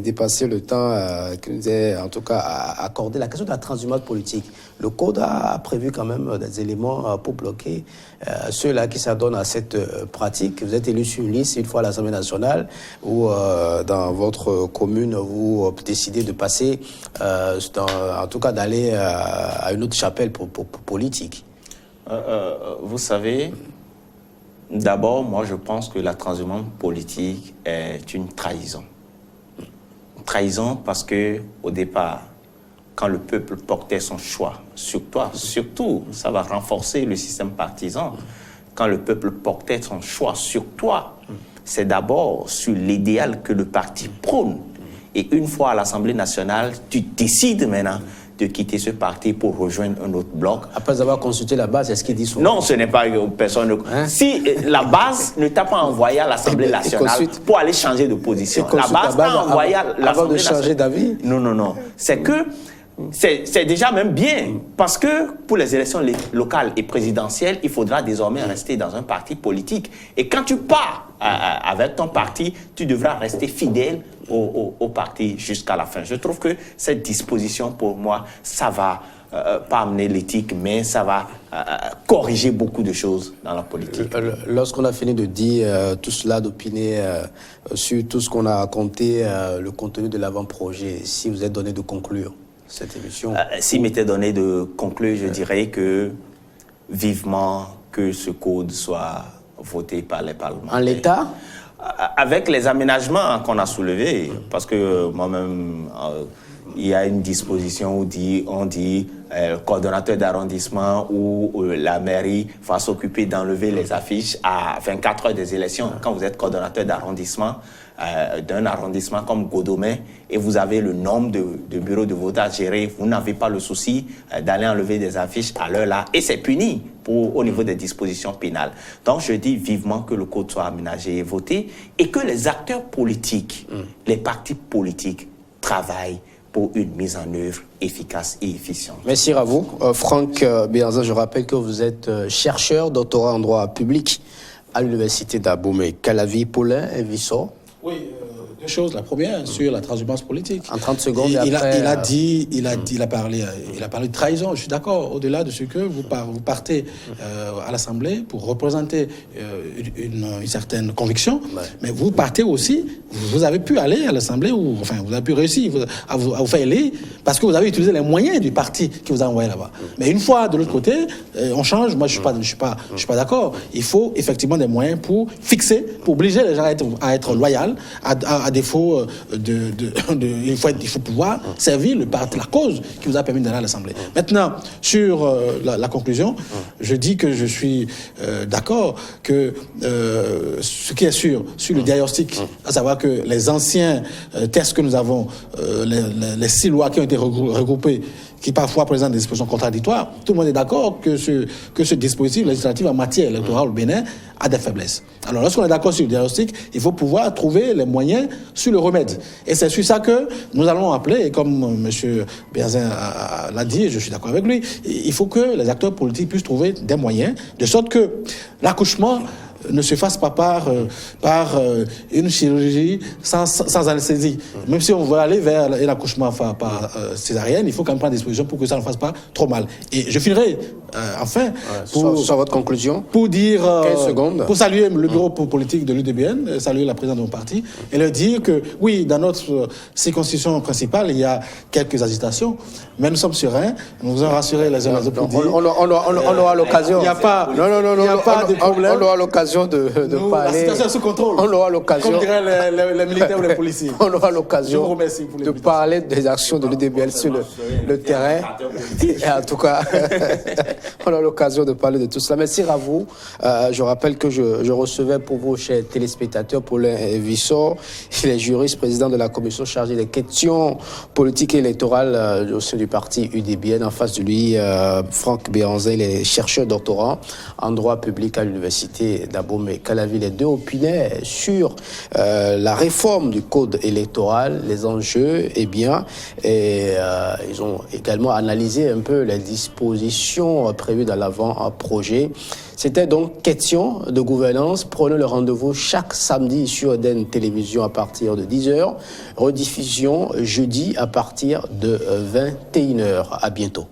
dépassé le temps qui nous est, en tout cas, accordé. La question de la transhumance politique. Le Code a prévu quand même des éléments pour bloquer ceux-là qui s'adonnent à cette pratique. Vous êtes élu sur une liste une fois à l'Assemblée nationale ou dans votre commune, vous décidez de passer, en tout cas d'aller à une autre chapelle pour politique. Vous savez... D'abord, moi, je pense que la transhumance politique est une trahison. Trahison parce que, au départ, quand le peuple portait son choix sur toi, surtout, ça va renforcer le système partisan. Quand le peuple portait son choix sur toi, c'est d'abord sur l'idéal que le parti prône. Et une fois à l'Assemblée nationale, tu décides maintenant de quitter ce parti pour rejoindre un autre bloc. Après avoir consulté la base, est-ce qu'il dit souvent? Non, ce n'est pas personne. Si la base ne t'a pas envoyé à l'Assemblée nationale pour aller changer de position, la base t'a envoyé à l'Assemblée nationale. Avant de changer d'avis? Non. C'est que c'est déjà même bien, parce que pour les élections locales et présidentielles, il faudra désormais rester dans un parti politique. Et quand tu pars avec ton parti, tu devras rester fidèle au parti jusqu'à la fin. Je trouve que cette disposition, pour moi, ça va pas amener l'éthique, mais ça va corriger beaucoup de choses dans la politique. Lorsqu'on a fini de dire tout cela, d'opiner sur tout ce qu'on a raconté, le contenu de l'avant-projet, si vous êtes donné de conclure cette émission? S'il m'était donné de conclure, je dirais que vivement que ce code soit voté par les parlementaires. En l'état? Avec les aménagements qu'on a soulevés, parce que moi-même, il y a une disposition où on dit le coordonnateur d'arrondissement ou la mairie va s'occuper d'enlever les affiches à 24 heures des élections. Quand vous êtes coordonnateur d'arrondissement, d'un arrondissement comme Godomé, et vous avez le nombre de bureaux de vote à gérer, vous n'avez pas le souci d'aller enlever des affiches à l'heure là, et c'est puni au niveau des dispositions pénales. Donc je dis vivement que le code soit aménagé et voté, et que les acteurs politiques, les partis politiques travaillent pour une mise en œuvre efficace et efficiente. Merci à vous. Franck Béanza, je rappelle que vous êtes chercheur, doctorat en droit public à l'université d'Abomey-Calavi. Paulin Vissot. Oui, deux choses. La première, sur la transhumance politique. En 30 secondes, il a parlé de trahison. Je suis d'accord. Au-delà de ce que vous partez à l'Assemblée pour représenter une certaine conviction, mais vous partez aussi, vous avez pu aller à l'Assemblée, enfin, vous avez pu réussir à vous faire élire parce que vous avez utilisé les moyens du parti qui vous a envoyé là-bas. Mais une fois de l'autre côté, on change. Moi, je suis pas d'accord. Il faut effectivement des moyens pour fixer, pour obliger les gens à être loyaux. À défaut il faut pouvoir servir la cause qui vous a permis d'aller à l'Assemblée. Maintenant, sur la conclusion, je dis que je suis d'accord que ce qui est sûr sur le diagnostic, à savoir que les anciens tests que nous avons, les 6 lois qui ont été regroupées, qui parfois présentent des dispositions contradictoires, tout le monde est d'accord que ce dispositif législatif en matière électorale au Bénin a des faiblesses. Alors lorsqu'on est d'accord sur le diagnostic, il faut pouvoir trouver les moyens sur le remède. Et c'est sur ça que nous allons appeler, et comme M. Béazin l'a dit, et je suis d'accord avec lui, il faut que les acteurs politiques puissent trouver des moyens, de sorte que l'accouchement ne se fasse pas par une chirurgie sans anesthésie. Même si on veut aller vers l'accouchement par césarienne, il faut quand même prendre des dispositions pour que ça ne fasse pas trop mal. Et je finirai enfin sur votre conclusion pour dire 15 secondes. Pour saluer le bureau politique de l'UDBN, saluer la présidente de mon parti et leur dire que oui, dans notre circonscription principale, il y a quelques agitations, mais nous sommes sereins, nous vous en rassurer les uns les autres. On aura l'occasion. Il n'y a pas de problème. On aura l'occasion l'occasion de parler. La situation est sous contrôle. On aura l'occasion. Comme diraient les militaires ou les policiers. On aura l'occasion Je vous remercie pour de parler des actions de l'UDBL sur le terrain. Et en tout cas, on aura l'occasion de parler de tout cela. Merci à vous. Je rappelle que je recevais pour vous, chers téléspectateurs, Paulin Vissot, il est juriste, président de la commission chargée des questions politiques et électorales au sein du parti UDBN. En face de lui, Franck Béanzin, il est chercheur doctorant en droit public à l'université d'Abomey-Calavi. Les deux opinaient sur la réforme du code électoral, les enjeux, et ils ont également analysé un peu les dispositions prévues dans l'avant-projet. C'était donc question de gouvernance. Prenez le rendez-vous chaque samedi sur Eden Télévision à partir de 10h. Rediffusion jeudi à partir de 21h. À bientôt.